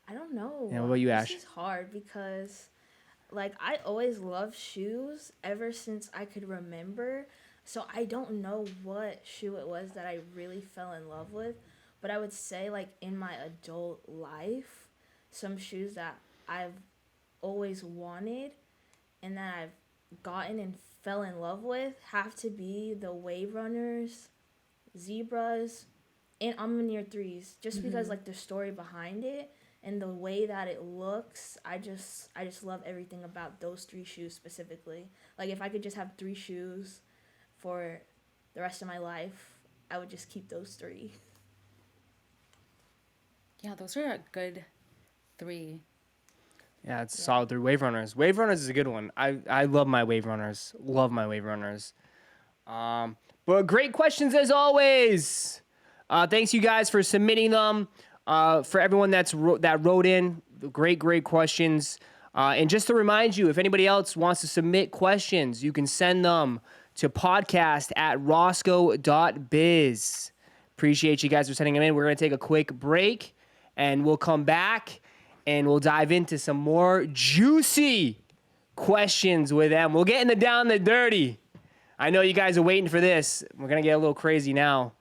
I don't know. Yeah, what about you, This Ash? is hard because like I always loved shoes ever since I could remember. So I don't know what shoe it was that I really fell in love with, but I would say like in my adult life, some shoes that I've always wanted and that I've gotten and fell in love with have to be the Wave Runners, Zebras, and Omnineer threes. Just because like the story behind it and the way that it looks, I just love everything about those three shoes specifically. Like if I could just have three shoes for the rest of my life, I would just keep those three. Yeah, those are a good three. Yeah, it's Yeah. solid through Wave Runners. Wave Runners is a good one. I love my Wave Runners. Love my Wave Runners. But great questions as always. Thanks you guys for submitting them. For everyone that wrote in, great questions. And just to remind you, if anybody else wants to submit questions, you can send them to podcast@roscoe.biz. Appreciate you guys for sending them in. We're gonna take a quick break, and we'll come back and we'll dive into some more juicy questions with them. We'll get in the down the dirty. I know you guys are waiting for this. We're gonna get a little crazy now.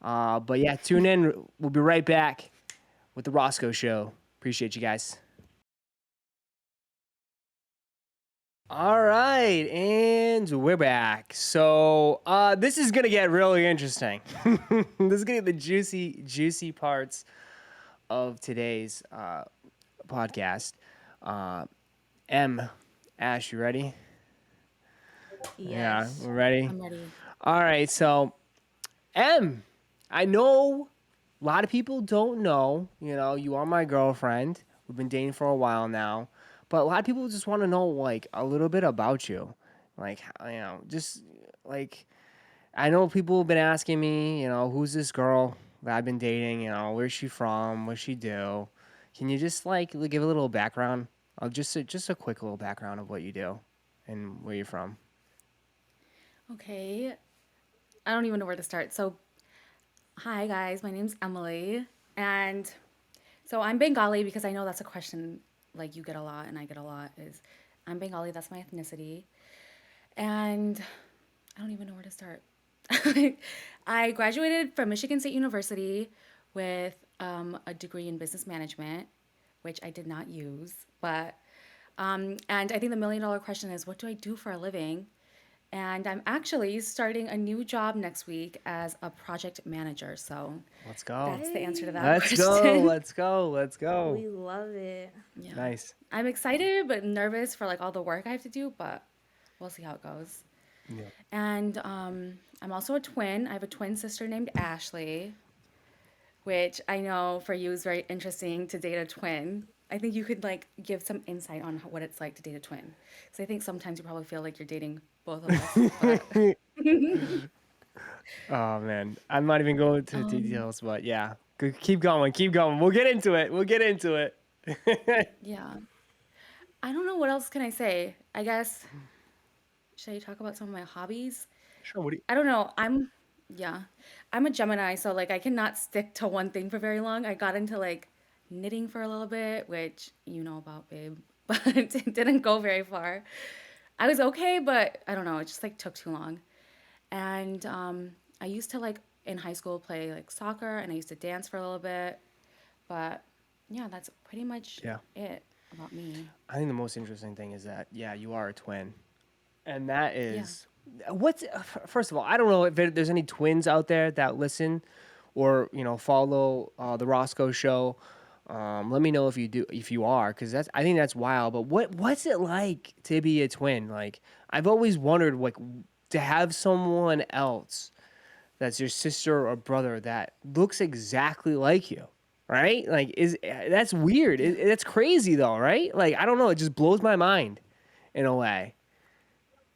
But yeah, tune in. We'll be right back with the Roszko Show. Appreciate you guys. All right, and we're back. So this is gonna get really interesting. This is gonna get the juicy parts of today's podcast. Uh, Ash, you ready? Yeah, Yes. we're ready. I'm ready. All right, so I know a lot of people don't know. You know, you are my girlfriend. We've been dating for a while now, but a lot of people just want to know like a little bit about you, like just like I know people have been asking me, who's this girl that I've been dating? Where's she from? What's she do? Can you just like give a little background? Just a quick little background of what you do and where you're from. Okay. I don't even know where to start. So, hi guys, my name's Emily. And so I'm Bengali because I know that's a question like you get a lot and I get a lot is I'm Bengali, that's my ethnicity. And I don't even know where to start. I graduated from Michigan State University with a degree in business management, which I did not use. But and I think the $1 million question is, what do I do for a living? And I'm actually starting a new job next week as a project manager. So Let's go. that's the answer to Hey, that Let's go. question. Let's go. Let's go. we love it. Yeah. Nice. I'm excited but nervous for like all the work I have to do, but we'll see how it goes. Yeah. And I'm also a twin. I have a twin sister named Ashley, which I know for you is very interesting to date a twin. I think you could like give some insight on what it's like to date a twin. Because I think sometimes you probably feel like you're dating both of us. But Oh man, I'm not even going to um, details, but yeah, keep going, keep going. We'll get into it. We'll get into it. yeah, I don't know what else can I say. I guess should I talk about some of my hobbies? Sure. What do you? I don't know. Yeah, I'm a Gemini, so like I cannot stick to one thing for very long. I got into like knitting for a little bit, which you know about, babe, but it didn't go very far. I was okay, but I don't know. It just like took too long. And I used to like in high school play like soccer, and I used to dance for a little bit. But yeah, that's pretty much Yeah. it about me. I think the most interesting thing is that yeah, you are a twin, and that Yeah. is what's first of all, I don't know if there's any twins out there that listen or follow the Roscoe show. Let me know if you do, if you are, because that's I think that's wild. But what's it like to be a twin? Like I've always wondered, like to have someone else that's your sister or brother that looks exactly like you, right? Like is that's weird. Yeah. That's crazy though, right? Like I don't know, it just blows my mind in a way.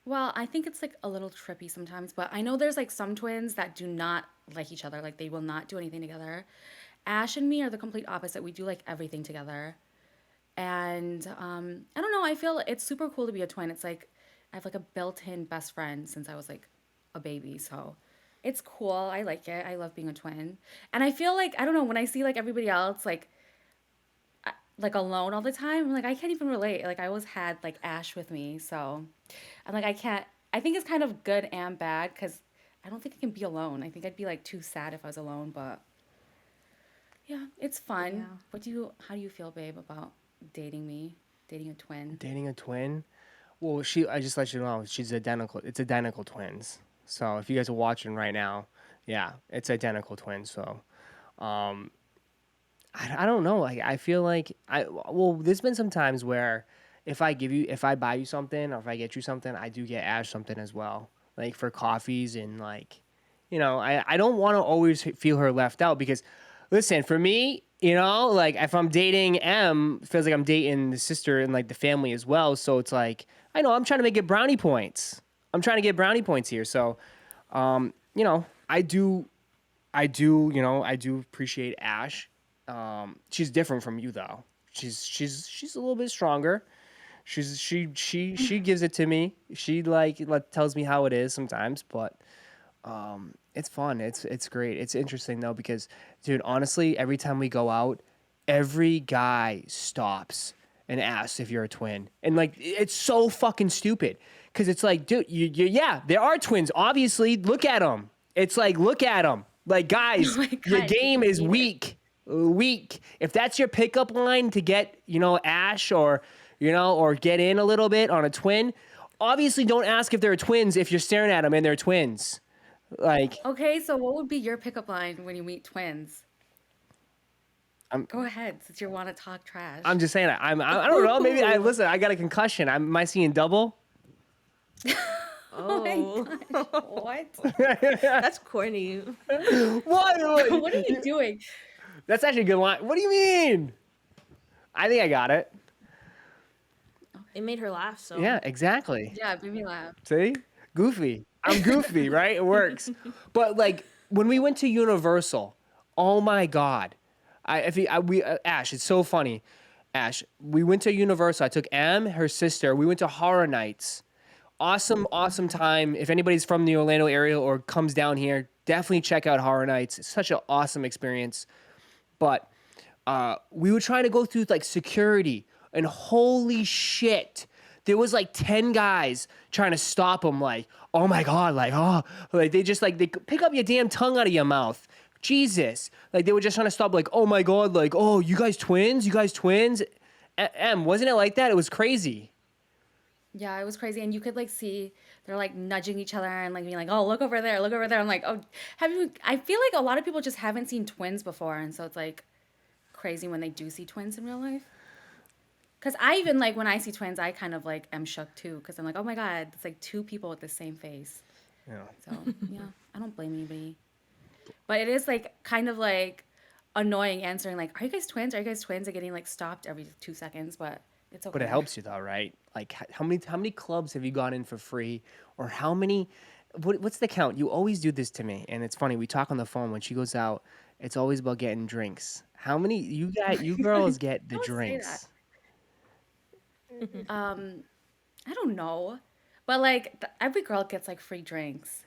Well, I think it's like a little trippy sometimes, but I know there's like some twins that do not like each other. Like they will not do anything together. Ash and me are the complete opposite. We do like everything together. And I don't know. I feel it's super cool to be a twin. It's like I have like a built-in best friend since I was like a baby. So it's cool. I like it. I love being a twin. And I feel like I don't know when I see like everybody else like alone all the time. I'm like I can't even relate. Like I always had like Ash with me. So I'm like I can't. I think it's kind of good and bad because I don't think I can be alone. I think I'd be like too sad if I was alone. But yeah, it's fun. Yeah. How do you feel, babe, about dating me, dating a twin? Dating a twin? Well, I just let you know she's identical. It's identical twins. So if you guys are watching right now, yeah, it's identical twins. So um, I don't know. Like I feel like there's been some times where if I buy you something or if I get you something, I do get Ash something as well, like for coffees and like, I don't want to always feel her left out because, listen, for me, like if I'm dating M, it feels like I'm dating the sister and like the family as well. So it's like I know I'm trying to make it brownie points. I'm trying to get brownie points here. So, I do appreciate Ash. She's different from you though. She's a little bit stronger. She gives it to me. She tells me how it is sometimes, but it's fun. It's great. It's interesting though because, dude, honestly, every time we go out, every guy stops and asks if you're a twin, and like it's so fucking stupid because it's like, dude, yeah, there are twins. Obviously, look at them. It's like, look at them. Like, Oh guys, my your God, you game is hate it. weak. Weak. If that's your pickup line to get, Ash or get in a little bit on a twin, obviously don't ask if they're twins if you're staring at them and they're twins. Like, Okay, so what would be your pickup line when you meet twins? I'm Go ahead, since you want to talk I'm trash. just saying I don't know, maybe I Ooh. listen, I got a concussion. Am I seeing double? Oh my Oh, gosh, what? that's corny. What? What are you doing? That's actually a good line. What do you mean? I think I got it. It made her laugh, so Yeah, exactly. Yeah, it made me laugh. See? Goofy. I'm goofy, right? It works. But like when we went to Universal, oh my God. Ash, it's so funny. Ash, we went to Universal. I took Em, her sister. We went to Horror Nights. Awesome, awesome time. If anybody's from the Orlando area or comes down here, definitely check out Horror Nights. It's such an awesome experience. but we were trying to go through like security, and holy shit, there was like 10 guys trying to stop him. Like, oh my god, like, oh, like they just like they pick up your damn tongue out of your mouth. Jesus, like they were just trying to stop. Like, oh my god, like, oh, you guys twins, you guys twins. Wasn't it like that? It was crazy. Yeah, it was crazy. And you could like see they're like nudging each other and like being like, oh, look over there, look over there. I'm like, oh, have you? I feel like a lot of people just haven't seen twins before. And so it's like crazy when they do see twins in real life. Because I even like when I see twins, I kind of like am shook too. Because I'm like, oh my God, it's like two people with the same face. Yeah. So yeah, I don't blame anybody. But it is like kind of like annoying answering like, are you guys twins? Are you guys twins? And getting like stopped every 2 seconds, but it's But it okay. helps you though, right? Like how many clubs have you gone in for free, or how many? What's the count? You always do this to me, and it's funny. We talk on the phone when she goes out. It's always about getting drinks. How many you girls get the Don't say that. drinks? Um, I don't know, but like every girl gets like free drinks.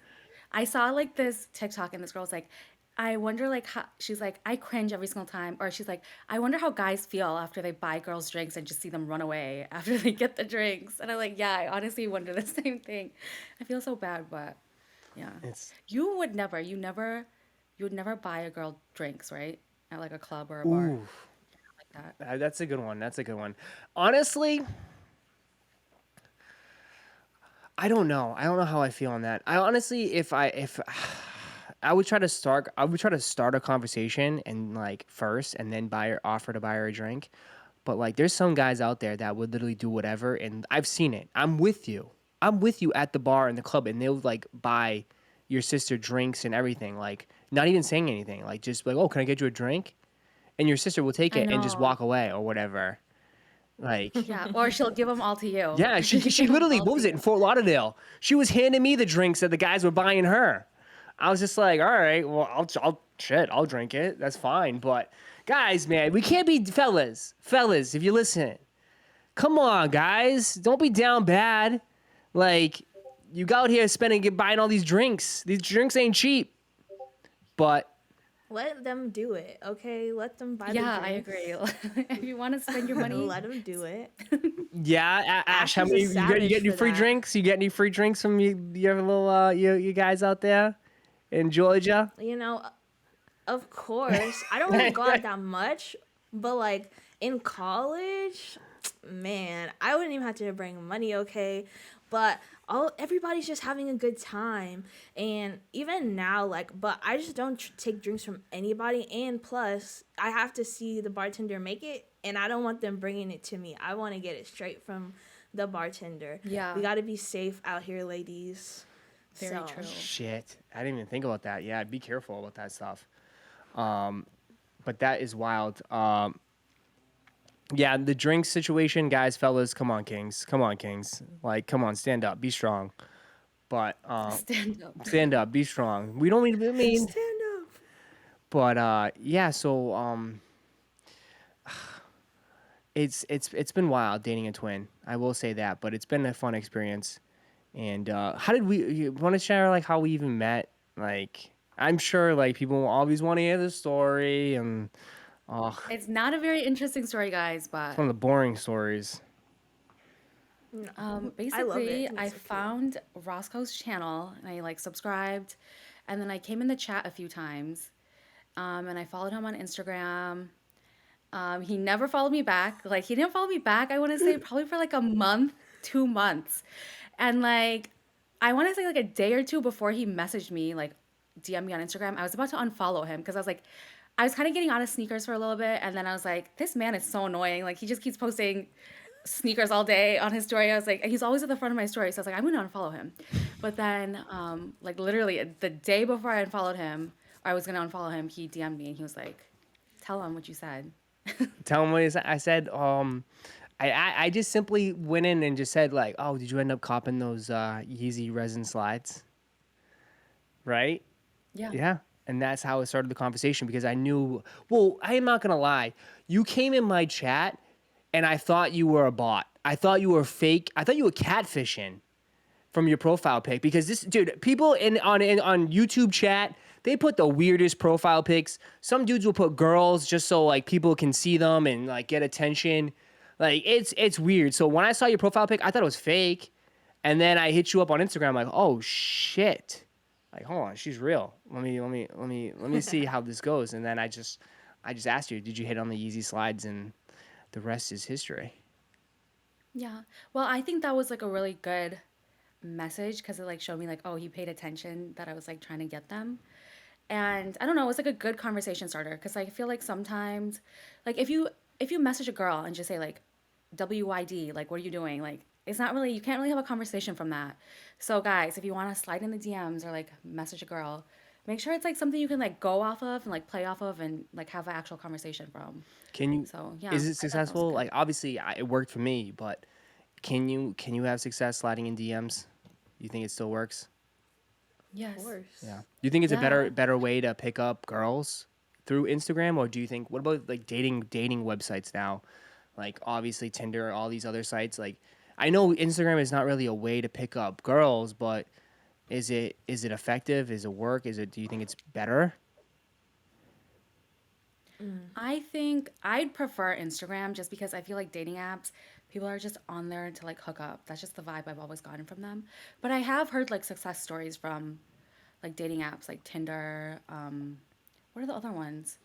I saw like this TikTok and this girl's like, I wonder like how she's like, I cringe every single time, or she's like, I wonder how guys feel after they buy girls drinks and just see them run away after they get the drinks. And I'm like, yeah, I honestly wonder the same thing. I feel so bad, but yeah, It's you would never buy a girl drinks, right? At like a club or a bar ooh, like that. that's a good one. That's a good one. Honestly, I don't know. I don't know how I feel on that. I honestly, if I would try to start a conversation and like first, and then offer to buy her a drink. But like, there's some guys out there that would literally do whatever, and I've seen it. I'm with you. I'm with you at the bar in the club, and they'll like buy your sister drinks and everything, like not even saying anything, like just like, oh, can I get you a drink? And your sister will take I it and just know. walk away or whatever. Like, Yeah, or she'll give them all to you. yeah, she She'll she give them literally, all what to was it, in you. Fort Lauderdale? She was handing me the drinks that the guys were buying her. I was just like, all right, well, I'll drink it. That's fine. But guys, man, we can't be fellas. If you listen, come on, guys, don't be down bad. Like, you go out here buying all these drinks. These drinks ain't cheap. But Let them do it, okay? Let them buy the Yeah, I drinks. agree. If you want to spend your money, Let them do it. yeah, Ash, Ash how is a many you savage get any for free that. drinks? You get any free drinks from you have a little you guys out there in Georgia? You know, of course, I don't really go out that much, but like in college, man, I wouldn't even have to bring money, okay? But all everybody's just having a good time, and even now, like, but I just don't take drinks from anybody, and plus, I have to see the bartender make it, and I don't want them bringing it to me. I want to get it straight from the bartender. yeah, We got to be safe out here, ladies. very So, true. Shit, I didn't even think about that. Yeah, be careful about that stuff. Um, but that is wild. Yeah, the drink situation, guys, fellas, come on, kings, like, come on, stand up, be strong. But Stand up. stand up, be strong. We don't need to be mean, stand up. but yeah. So it's been wild dating a twin. I will say that, but it's been a fun experience. And how did we? You want to share like how we even met? Like, I'm sure like people will always want to hear the story, and oh, It's not a very interesting story, guys, it's but one of the boring stories. No, I love it. basically, I It's so cute. found Roscoe's channel and I like subscribed, and then I came in the chat a few times, and I followed him on Instagram. He never followed me back. Like he didn't follow me back. I want to say probably for like a month, 2 months, and like I want to say like a day or two before he messaged me, like DM me on Instagram. I was about to unfollow him because I was like, I was kind of getting out of sneakers for a little bit, and then I was like, this man is so annoying. Like he just keeps posting sneakers all day on his story. I was like, he's always at the front of my story. So I was like, I'm gonna unfollow him. But then, like literally the day before I unfollowed him, or I was gonna unfollow him, he DM'd me and he was like, tell him what you said. Tell him what he said. I said. I just simply went in and just said like, oh, did you end up copping those Yeezy resin slides? Right? Yeah. Yeah. And that's how it started the conversation because I knew. Well, I am not gonna lie. You came in my chat, and I thought you were a bot. I thought you were fake. I thought you were catfishing. from your profile pic because this dude, people on YouTube chat, they put the weirdest profile pics. Some dudes will put girls just so like people can see them and like get attention. Like it's weird. So when I saw your profile pic, I thought it was fake. And then I hit you up on Instagram like, "Oh shit." Like, hold on, she's real. Let me see how this goes. And then I just asked you, did you hit on the Yeezy slides? And the rest is history. Yeah. Well, I think that was like a really good message because it like showed me like, oh, he paid attention that I was like trying to get them. And I don't know, it was like a good conversation starter because I feel like sometimes like if you message a girl and just say like WYD, like what are you doing? Like it's not really you can't really have a conversation from that. So guys, if you want to slide in the DMs or like message a girl, make sure it's like something you can like go off of and like play off of and like have an actual conversation from. Can you? So yeah, Is it I thought that was successful? good. Like, obviously, it worked for me, but can you have success sliding in DMs? You think it still works? Of Yes. course. Yeah. Do you think it's a Yeah. better way to pick up girls through Instagram, or do you think what about like dating websites now? Like obviously Tinder, all these other sites. Like I know Instagram is not really a way to pick up girls, but is it effective? Is it work? Do you think it's better? I think I'd prefer Instagram just because I feel like dating apps, people are just on there to like hook up. That's just the vibe I've always gotten from them. But I have heard like success stories from like dating apps like Tinder. What are the other ones?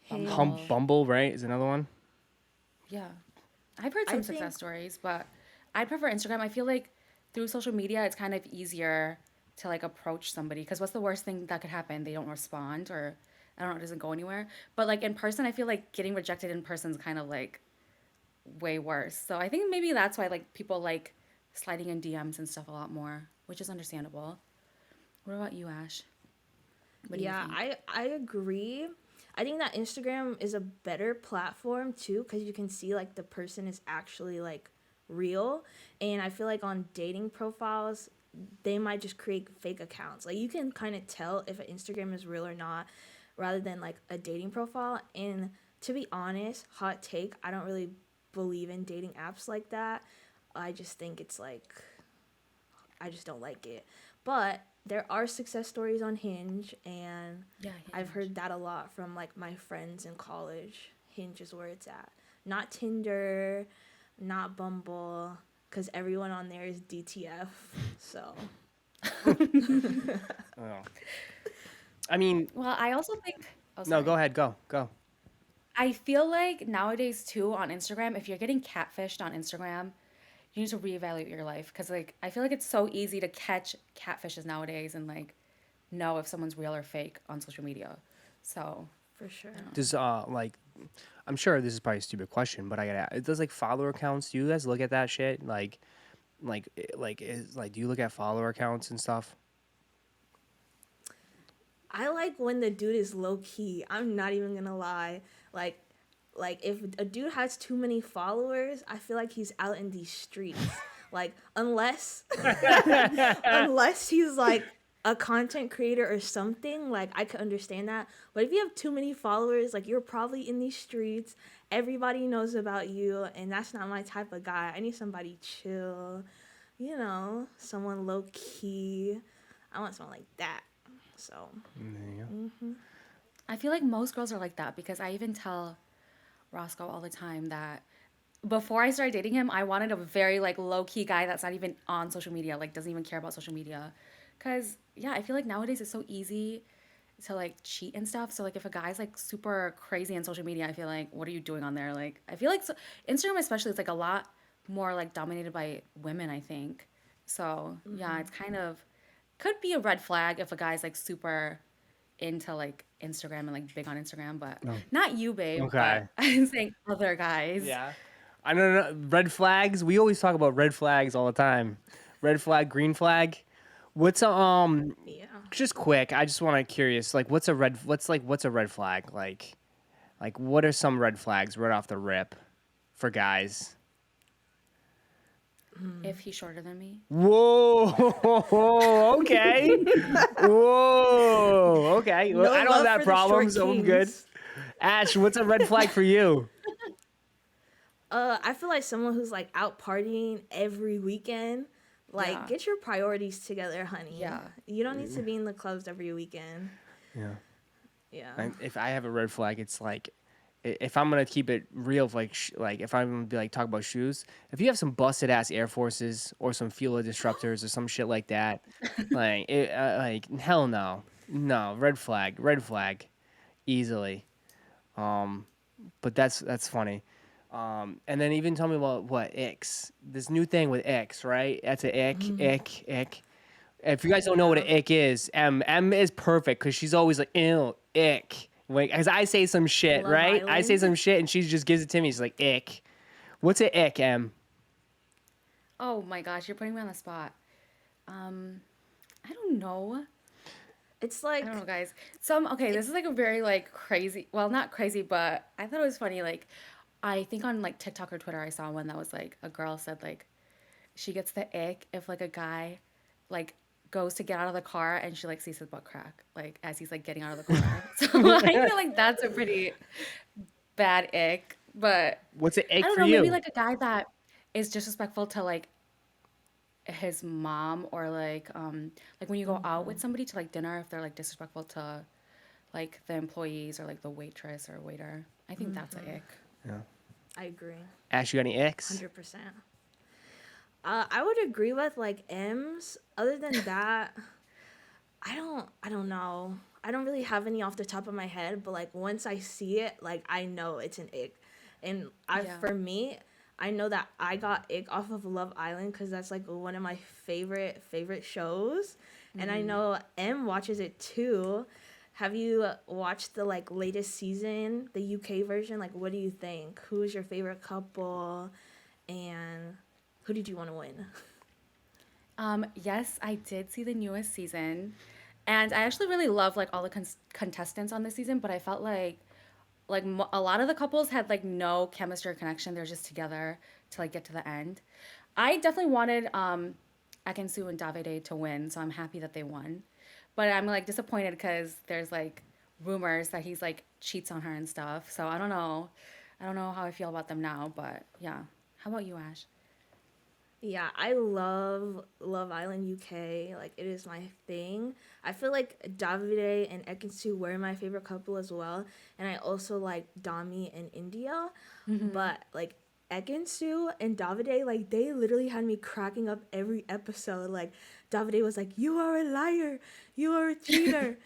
Bumble. Hinge. Bumble, right? Is another one. Yeah. I've heard I some success think stories, but I prefer Instagram. I feel like through social media, it's kind of easier to like approach somebody because what's the worst thing that could happen? They don't respond or I don't know, it doesn't go anywhere. But like in person, I feel like getting rejected in person is kind of like way worse. So I think maybe that's why like people like sliding in DMs and stuff a lot more, which is understandable. What about you, Ash? What do you Yeah, think? I agree. I think that Instagram is a better platform too because you can see like the person is actually like real, and I feel like on dating profiles they might just create fake accounts. Like you can kind of tell if an Instagram is real or not rather than like a dating profile. And to be honest, hot take, I don't really believe in dating apps like that. I just think it's like I just don't like it. But there are success stories on Hinge, and Yeah, I've Hinge. heard that a lot from like my friends in college. Hinge is where it's at. Not Tinder, not Bumble, because everyone on there is DTF. So, Oh. I mean, Well, I also think. Oh, no, go sorry. ahead, go. I feel like nowadays too on Instagram, if you're getting catfished on Instagram, you need to reevaluate your life because like I feel like it's so easy to catch catfishes nowadays and like know if someone's real or fake on social media. So for sure. I don't know. Does like I'm sure this is probably a stupid question, but I gotta. It does like follower accounts. Do you guys look at that shit? Do you look at follower accounts and stuff? I like when the dude is low key. I'm not even gonna lie. Like, like if a dude has too many followers, I feel like he's out in these streets. Like, unless unless he's like a content creator or something, like I could understand that. But if you have too many followers, like you're probably in these streets, everybody knows about you, and that's not my type of guy. I need somebody chill, someone low key. I want someone like that. So, Yeah. I feel like most girls are like that because I even tell Roscoe all the time that before I started dating him, I wanted a very like low key guy that's not even on social media, like doesn't even care about social media. Cause yeah, I feel like nowadays it's so easy to like cheat and stuff. So like if a guy's like super crazy on social media, I feel like what are you doing on there? Like I feel like Instagram especially is like a lot more like dominated by women, I think. So yeah, it's kind of could be a red flag if a guy's like super into like Instagram and like big on Instagram, but No. not you, babe, but Okay. I'm saying other guys. Yeah. I don't know. Red flags. We always talk about red flags all the time. Red flag, green flag. What's a yeah. just quick. I just want to curious. Like, what's a red flag? Like what are some red flags right off the rip for guys? If he's shorter than me. Whoa. Okay. Whoa. Okay. Well, No I don't have love that for the problem, short so I'm good. kings. Ash, what's a red flag for you? I feel like someone who's like out partying every weekend, Like, Yeah. get your priorities together, honey. Yeah. You don't need to be in the clubs every weekend. Yeah. Yeah. And if I have a red flag, it's like, if I'm gonna keep it real, like like if I'm gonna be like talk about shoes, if you have some busted ass Air Forces or some Fila disruptors or some shit like that, like hell no, no red flag, easily. Um, but that's funny. And then even tell me about what icks. This new thing with icks, right? That's a ick. If you guys don't know what Yeah. an ick is, M is perfect because she's always like, ew, ick. Like, as I say some shit, Love right? I say Island. some shit and she just gives it to me. She's like, ick. What's an ick, M? Oh my gosh, you're putting me on the spot. I don't know. It's I like, don't know, guys. Okay, this is like a very like crazy, well, not crazy, but I thought it was funny. Like, I think on like TikTok or Twitter, I saw one that was like a girl said like she gets the ick if like a guy like goes to get out of the car and she like sees his butt crack like as he's like getting out of the car. So I feel like that's a pretty bad ick. But What's an I ick don't for know, maybe you? like a guy that is disrespectful to like his mom or like when you go out with somebody to like dinner if they're like disrespectful to like the employees or like the waitress or waiter. I think that's a ick. Yeah. I agree. Ash, you got any icks? 100%. I would agree with like M's. Other than that, I don't know. I don't really have any off the top of my head, but like once I see it, like I know it's an ick. And Yeah. for me, I know that I got ick off of Love Island because that's like one of my favorite shows, and I know M watches it too. Have you watched the like latest season, the UK version? Like, what do you think? Who's your favorite couple, and who did you want to win? Yes, I did see the newest season, and I actually really love like all the contestants on this season. But I felt like a lot of the couples had like no chemistry or connection. They're just together to like get to the end. I definitely wanted Ekin-Su and Davide to win, so I'm happy that they won. But I'm like disappointed because there's like rumors that he's like cheats on her and stuff. So I don't know. I don't know how I feel about them now, but yeah. How about you, Ash? Yeah, I love Love Island UK. Like, it is my thing. I feel like Davide and Ekin-Su were my favorite couple as well, and I also like Dami and India. But like Ekin-Su and Davide, like they literally had me cracking up every episode. Like Davide was like, "You are a liar. You are a cheater."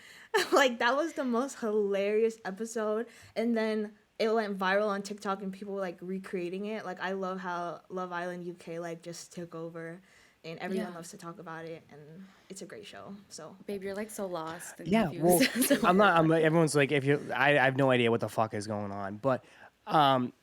Like that was the most hilarious episode. And then it went viral on TikTok and people were like recreating it. Like I love how Love Island UK like just took over and everyone Yeah. loves to talk about it and it's a great show. So Babe, you're like so lost and Yeah, well, confused. So I'm not. I'm like, everyone's like, if you, I have no idea what the fuck is going on. But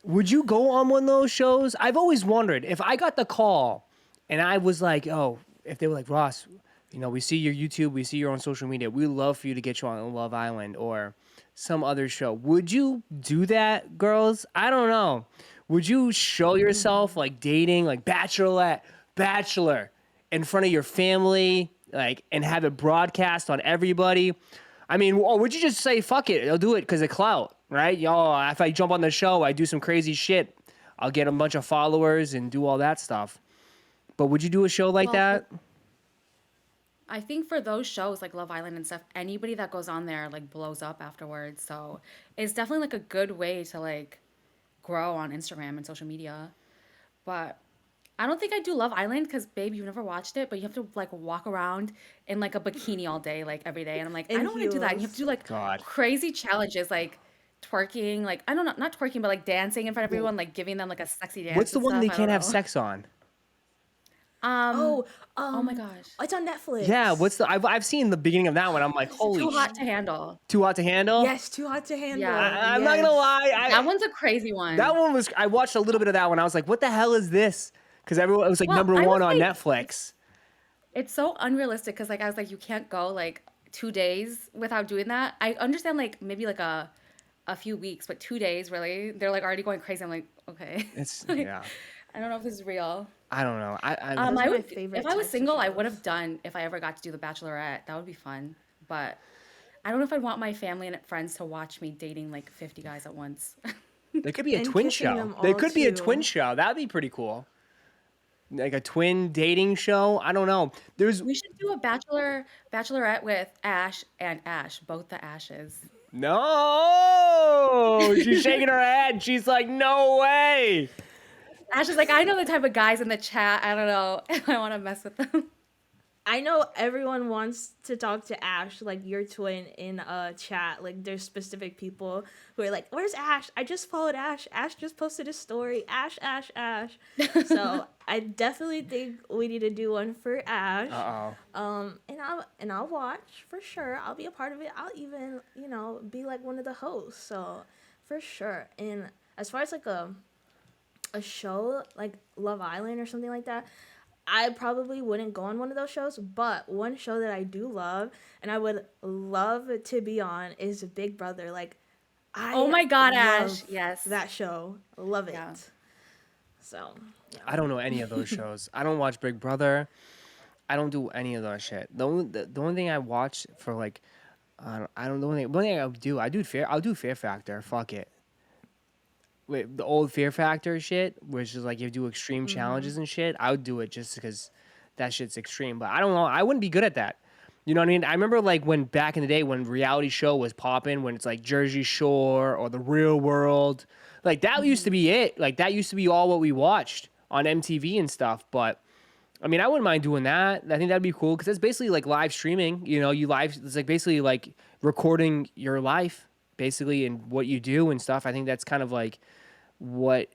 would you go on one of those shows? I've always wondered if I got the call, and I was like, oh, if they were like, Ross, we see your YouTube, we see you're on social media, we love for you to get you on Love Island or some other show. Would you do that, girls? I don't know. Would you show yourself like dating, like Bachelorette, Bachelor, in front of your family, like, and have it broadcast on everybody? I mean, or would you just say, fuck it, I'll do it because of clout, right? Yo, if I jump on the show, I do some crazy shit, I'll get a bunch of followers and do all that stuff. But would you do a show like well, that? I think for those shows like Love Island and stuff, anybody that goes on there like blows up afterwards. So it's definitely like a good way to like grow on Instagram and social media. But I don't think I do Love Island because, babe, you've never watched it, but you have to like walk around in like a bikini all day, like every day. And I'm like, I in don't want to do that. You have to heels. do like God. crazy challenges, like twerking, like I don't know, not twerking, but like dancing in front of everyone, like giving them like a sexy What's dance the and one stuff. they I don't can't have know. sex on? Um, Oh, oh my gosh. it's on Yeah, Netflix. what's the? I've seen the beginning of that one. I'm like, holy Too sh! hot to handle. Too hot to handle. Yes, Too Hot to Yeah. Handle. I'm not gonna Yes. lie. That one's a crazy That one. one was. I watched a little bit of that one. I was like, what the hell is this? Because everyone, it was like Well, number I was one on like, Netflix. it's so unrealistic because like I was like, you can't go like 2 days without doing that. I understand like maybe like a few weeks, but 2 days really? They're like already going crazy. I'm like, okay. It's Like, yeah. I don't know if this is real. I don't know. Those are I my would if favorite I was types of single, I would shows. have done if I ever got to do The Bachelorette. That would be fun. But I don't know if I'd want my family and friends to watch me dating like 50 guys at once. There could be a And twin kissing show. them There all could be a twin too. show. That'd be pretty cool. like a twin dating show. I don't know. There's We should do a bachelorette with Ash and Ash, both the Ashes. no. She's shaking her head. She's like, no way. Ash is like, I know the type of guys in the chat. I don't know. I want to mess with them. I know everyone wants to talk to Ash, like your twin, in a chat. Like there's specific people who are like, "Where's Ash? I just followed Ash. Ash just posted a story. Ash, Ash, Ash." So I definitely think we need to do one for Ash. Uh oh. And I'll watch for sure. I'll be a part of it. I'll even be like one of the hosts. So for sure. And as far as like a show like Love Island or something like that, I probably wouldn't go on one of those shows, but one show that I do love and I would love to be on is Big Brother. Like, Oh I my God, love Ash. Yes. that show. Love it. Yeah. So, I don't know any of those shows. I don't watch Big Brother. I don't do any of that shit. The only thing I watch for like, I don't know. The only thing I'll do Fear Factor. Fuck it. Wait, the old Fear Factor shit, which is like you do extreme challenges and shit. I would do it just because that shit's extreme. But I don't know. I wouldn't be good at that. You know what I mean? I remember like when back in the day when reality show was popping, when it's like Jersey Shore or The Real World, like that used to be it. Like that used to be all what we watched on MTV and stuff. But I mean, I wouldn't mind doing that. I think that'd be cool because it's basically like live streaming. You know, it's like basically like recording your life, basically, and what you do and stuff. I think that's kind of like what,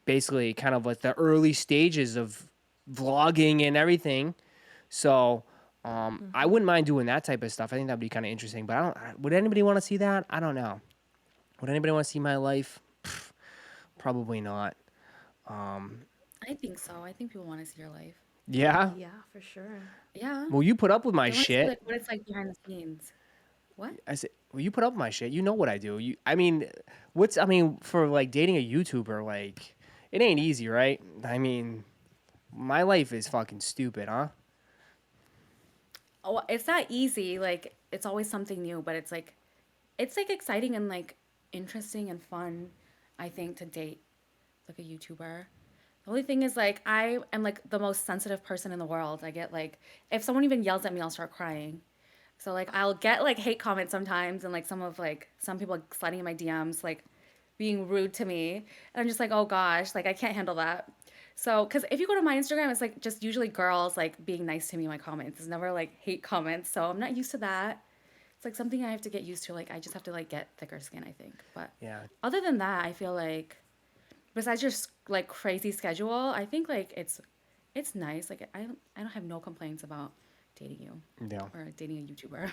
basically, kind of like the early stages of vlogging and everything. So, I wouldn't mind doing that type of stuff. I think that'd be kind of interesting. But would anybody want to see that? I don't know. Would anybody want to see my life? Pff, probably not. I think so. I think people want to see your life. Yeah. yeah, for sure. Yeah. Well, you put up with my They want to see shit. like what it's like behind the scenes. What? I said, well, you put up with my shit. You know what I do. I mean, for like dating a YouTuber, like, it ain't easy, right? I mean, my life is fucking stupid, huh? Oh, it's not easy. Like it's always something new, but it's like exciting and like interesting and fun, I think, to date like a YouTuber. The only thing is like I am like the most sensitive person in the world. I get like if someone even yells at me, I'll start crying. So like I'll get like hate comments sometimes and like some people like sliding in my DMs like being rude to me. And I'm just like, "Oh gosh, like I can't handle that." So cuz if you go to my Instagram, it's like just usually girls like being nice to me in my comments. It's never like hate comments. So I'm not used to that. It's like something I have to get used to. Like I just have to like get thicker skin, I think. But Yeah. other than that, I feel like besides your like crazy schedule, I think like it's nice. Like I don't have no complaints about dating you Yeah. or dating a YouTuber.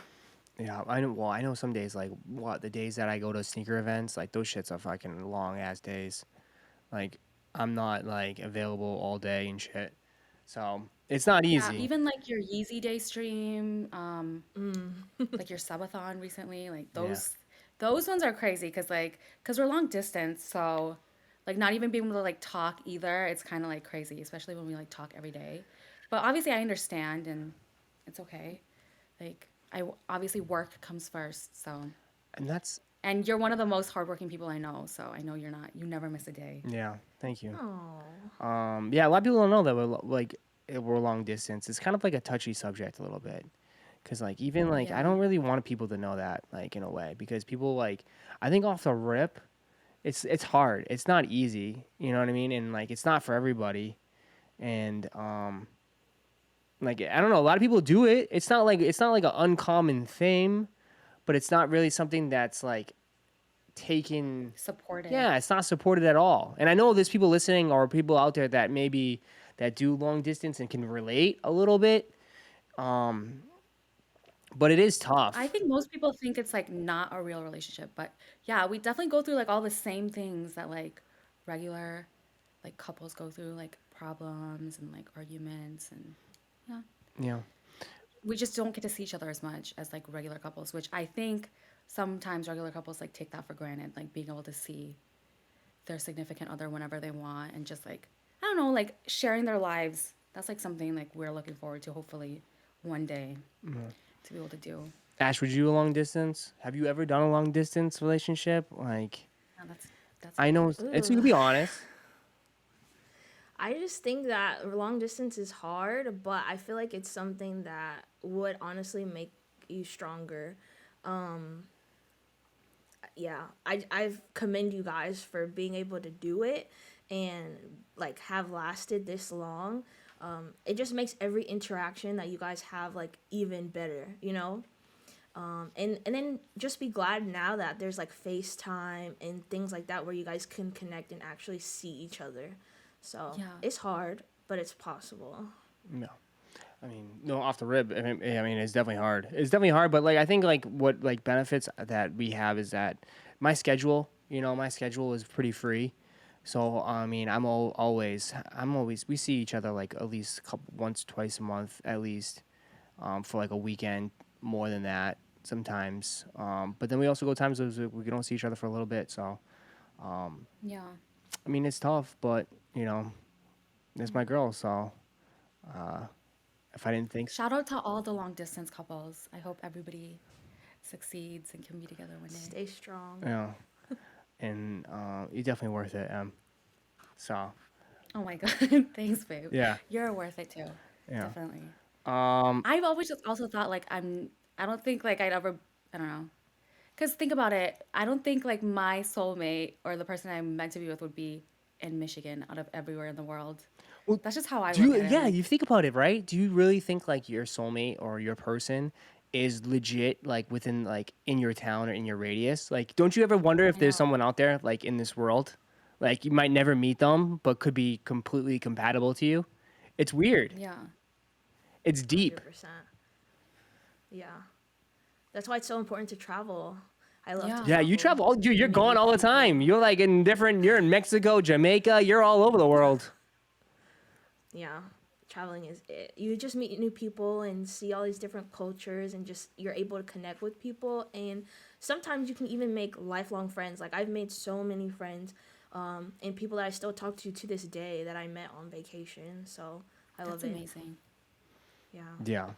Yeah. I know. Well, I know some days, like, the days that I go to sneaker events, like, those shits are fucking long ass days. Like, I'm not, like, available all day and shit. So, it's not Yeah, easy. even like your Yeezy Day stream, like your subathon recently, like Yeah. those ones are crazy because we're long distance, so like not even being able to like talk either, it's kind of like crazy, especially when we like talk every day. But obviously I understand and it's okay. Like obviously work comes first, so And that's, and you're one of the most hardworking people I know, so I know you never miss a day. yeah. Thank you. Oh. Yeah, a lot of people don't know that we're long distance. It's kind of like a touchy subject a little bit, because like even like I Yeah. don't really want people to know that, like, in a way, because people, like, I think off the rip, it's hard. It's not easy. You know what I mean? And like it's not for everybody. And like, I don't know. A lot of people do it. It's not like an uncommon thing, but it's not really something that's like taken. Supported. Yeah, it's not supported at all. And I know there's people listening or people out there that maybe that do long distance and can relate a little bit. Um, but it is I tough. think most people think it's like not a real relationship, but yeah, we definitely go through like all the same things that like regular like couples go through, like problems and like arguments and yeah. Yeah. We just don't get to see each other as much as like regular couples, which I think sometimes regular couples like take that for granted, like being able to see their significant other whenever they want and just like I don't know, like sharing their lives. That's like something like we're looking forward to hopefully one day to be able to do. Ash, would you do a long distance? Have you ever done a long distance relationship? Like, Yeah, that's I know good. it's you Ooh. can be honest. I just think that long distance is hard, but I feel like it's something that would honestly make you stronger. Um, yeah, I've commend you guys for being able to do it and like have lasted this long. It just makes every interaction that you guys have like even better, you know. And then just be glad now that there's like FaceTime and things like that where you guys can connect and actually see each other. So Yeah. it's hard, but it's possible. No. I mean, no, off the rib. I mean, it's definitely hard. It's definitely hard, but like I think like what like benefits that we have is that my schedule, my schedule is pretty free. So I mean, I'm always we see each other like at least once, twice a month at least, for like a weekend, more than that sometimes. But then we also go times where we don't see each other for a little bit. So Yeah. I mean, it's tough, but it's my girl. So uh, if I didn't think, Shout out to all the long distance couples. I hope everybody succeeds and can be together one day. Stay strong. you know, and you're definitely worth it. So Oh my God. Thanks, babe. yeah, You're worth it too. yeah. Definitely. Um, I've always just also thought like I don't think like I'd ever, I don't know. Because think about it. I don't think like my soulmate or the person I'm meant to be with would be in Michigan out of everywhere in the world. well, That's just how I do look you? at it. I'm Yeah, like, you think about it, right? Do you really think like your soulmate or your person is legit, like within like in your town or in your radius? Like, don't you ever wonder if I there's know. someone out there like in this world, like you might never meet them, but could be completely compatible to you? It's weird. Yeah. It's deep. 100%. Yeah. That's why it's so important to travel. I love to Yeah. Yeah, you travel travel. You're and meet gone new all the time. people. You're like in different. You're in Mexico, Jamaica. You're all over the world. Yeah. Traveling is it. You just meet new people and see all these different cultures and just you're able to connect with people and sometimes you can even make lifelong friends. Like I've made so many friends and people that I still talk to this day that I met on vacation. So I love That's it. amazing. Yeah. Yeah.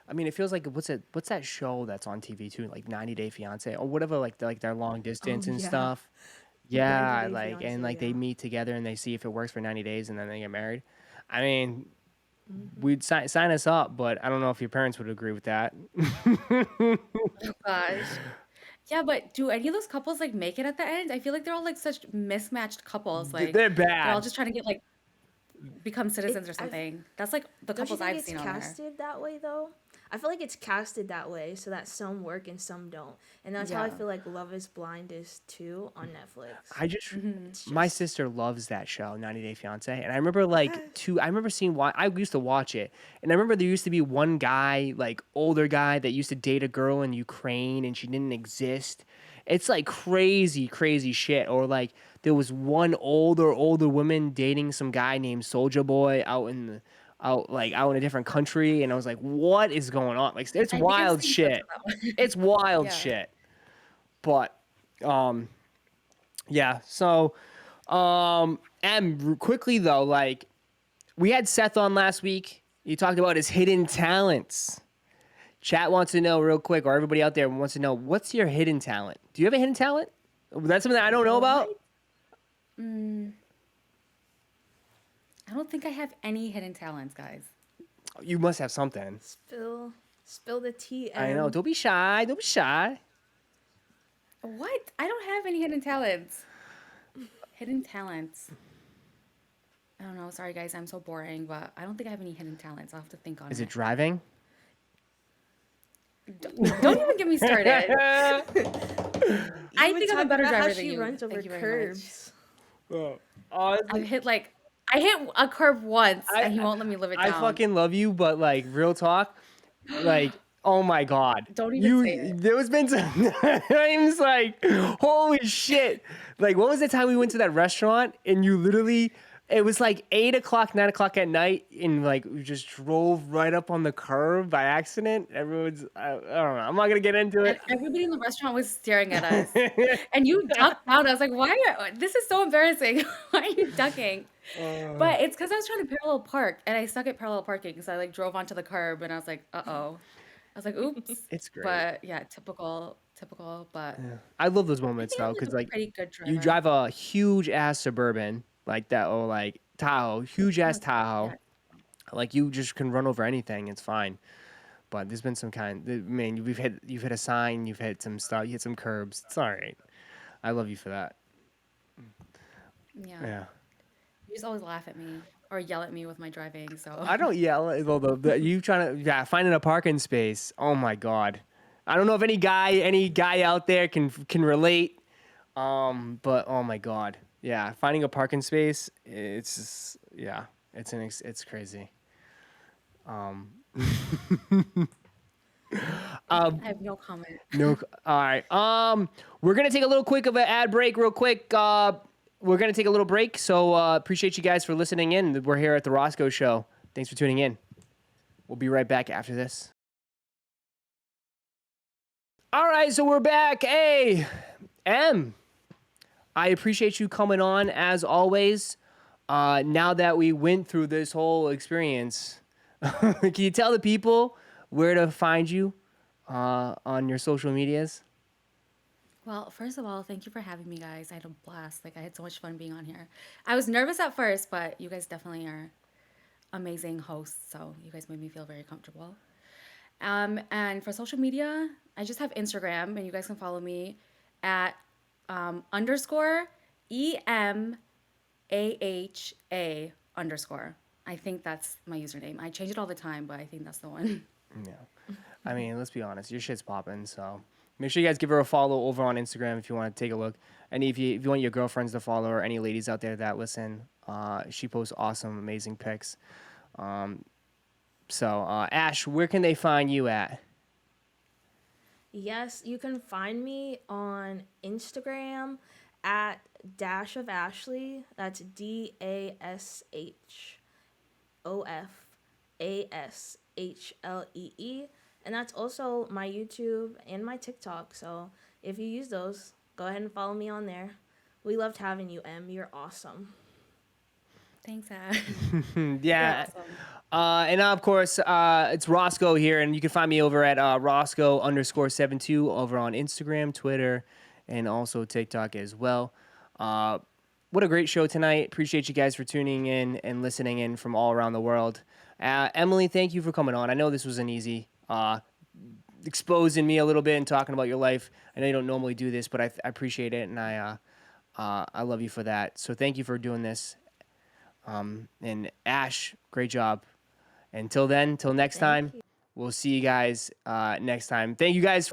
I mean, it feels like what's that show that's on TV too, like 90 Day Fiance or whatever, like their long Oh distance and yeah. stuff. 90 Yeah, Day like and Fiance, like they yeah. meet together and they see if it works for 90 days and then they get married. I mean, Hmm. we'd sign us up, but I don't know if your parents would agree with that. Oh gosh. Yeah, but do any of those couples like make it at the end? I feel like they're all like such mismatched couples. Like They're they're all bad. just trying to get like become citizens or I've something. That's like the Don't you couples think I've it's seen on there. casted that way though? I feel like it's casted that way so that some work and some don't. And that's how I Yeah. feel like Love is Blind is too on Netflix. I just Hmm. It's My just sister loves that show, 90 Day Fiance, and I remember like two. I remember seeing why I used to watch it, and I remember there used to be one guy, like older guy, that used to date a girl in Ukraine, and she didn't exist. It's like crazy, crazy shit. Or like there was one older woman dating some guy named Soldier Boy out in a different country, and I was like, what is going on? Like it's I think I've wild seen clips of shit. that one. It's wild Yeah. shit. But um yeah, so and quickly though, like we had Seth on last week. He talked about his hidden talents. Chat wants to know real quick, or everybody out there wants to know, what's your hidden talent? Do you have a hidden talent? That's something that I don't know what? about. Mm, I don't think I have any hidden talents, guys. You must have something. Spill the tea, I know. M. Don't be shy. Don't be shy. What? I don't have any hidden talents. Hidden talents. I don't know. Sorry, guys. I'm so boring, but I don't think I have any hidden talents. I'll have to think on Is it it. driving? Don't even get me started. I You were think I'm a talking better about how driver than she you. runs over Thank you very much. curbs. Oh, I've honestly, hit like I hit a curb once I and he won't let me live it I down. fucking love you, but like real talk, like oh my god, Don't even say it. there was been some times like holy shit, like what was the time we went to that restaurant and you literally it was like 8 o'clock 9 o'clock at night and like we just drove right up on the curb by accident. Everyone's I don't know. I'm not gonna get into And it. everybody in the restaurant was staring at us. And you ducked out. I was like, this is so embarrassing. Why are you ducking? Uh, But it's because I was trying to parallel park and I suck at parallel parking. So I like drove onto the curb and I was like, uh-oh. I was like, oops. it's great. But yeah, typical. But Yeah. I love those I moments think though, I'm like because a like pretty good you driver. drive a huge ass suburban like that, or like Tahoe, huge ass Okay. Tahoe. Yeah. Like you just can run over anything. It's fine. But there's been some kind. Man, you've hit a sign. You've hit some stuff. You hit some curbs. It's all right. I love you for that. Yeah. Yeah. You just always laugh at me or yell at me with my driving. So I don't yell. Although you trying to finding a parking space. Oh my god. I don't know if any guy out there can relate. But oh my god. Yeah, finding a parking space. It's just, yeah. It's crazy. Um. I have no comment. No. All right. We're gonna take a little quick of an ad break, real quick. We're gonna take a little break. So appreciate you guys for listening in. We're here at the Roszko Show. Thanks for tuning in. We'll be right back after this. All right, so we're back. Hey, M. I appreciate you coming on as always. Now that we went through this whole experience, can you tell the people where to find you on your social medias? Well, first of all, thank you for having me, guys. I had a blast. Like, I had so much fun being on here. I was nervous at first, but you guys definitely are amazing hosts. So, you guys made me feel very comfortable. And for social media, I just have Instagram, and you guys can follow me at underscore EMAHA underscore. I think that's my username. I change it all the time, but I think that's the one. Yeah. I mean, let's be honest. Your shit's popping. So make sure you guys give her a follow over on Instagram if you want to take a look. And if you want your girlfriends to follow her, any ladies out there that listen, she posts awesome, amazing pics. So Ash, where can they find you at? Yes, you can find me on Instagram at Dash of Ashley. That's DASHOFASHLEE. And that's also my YouTube and my TikTok. So if you use those, go ahead and follow me on there. We loved having you, Em. You're awesome. Thanks, Ash. You're Yeah. awesome. And of course, it's Roszko here, and you can find me over at Roszko_72 over on Instagram, Twitter, and also TikTok as well. Uh, what a great show tonight. Appreciate you guys for tuning in and listening in from all around the world. Emily, thank you for coming on. I know this wasn't easy. Exposing me a little bit and talking about your life. I know you don't normally do this, but I appreciate it, and I love you for that. So thank you for doing this. And Ash, great job. Until then, till next Thank time, you. we'll see you guys next time. Thank you guys.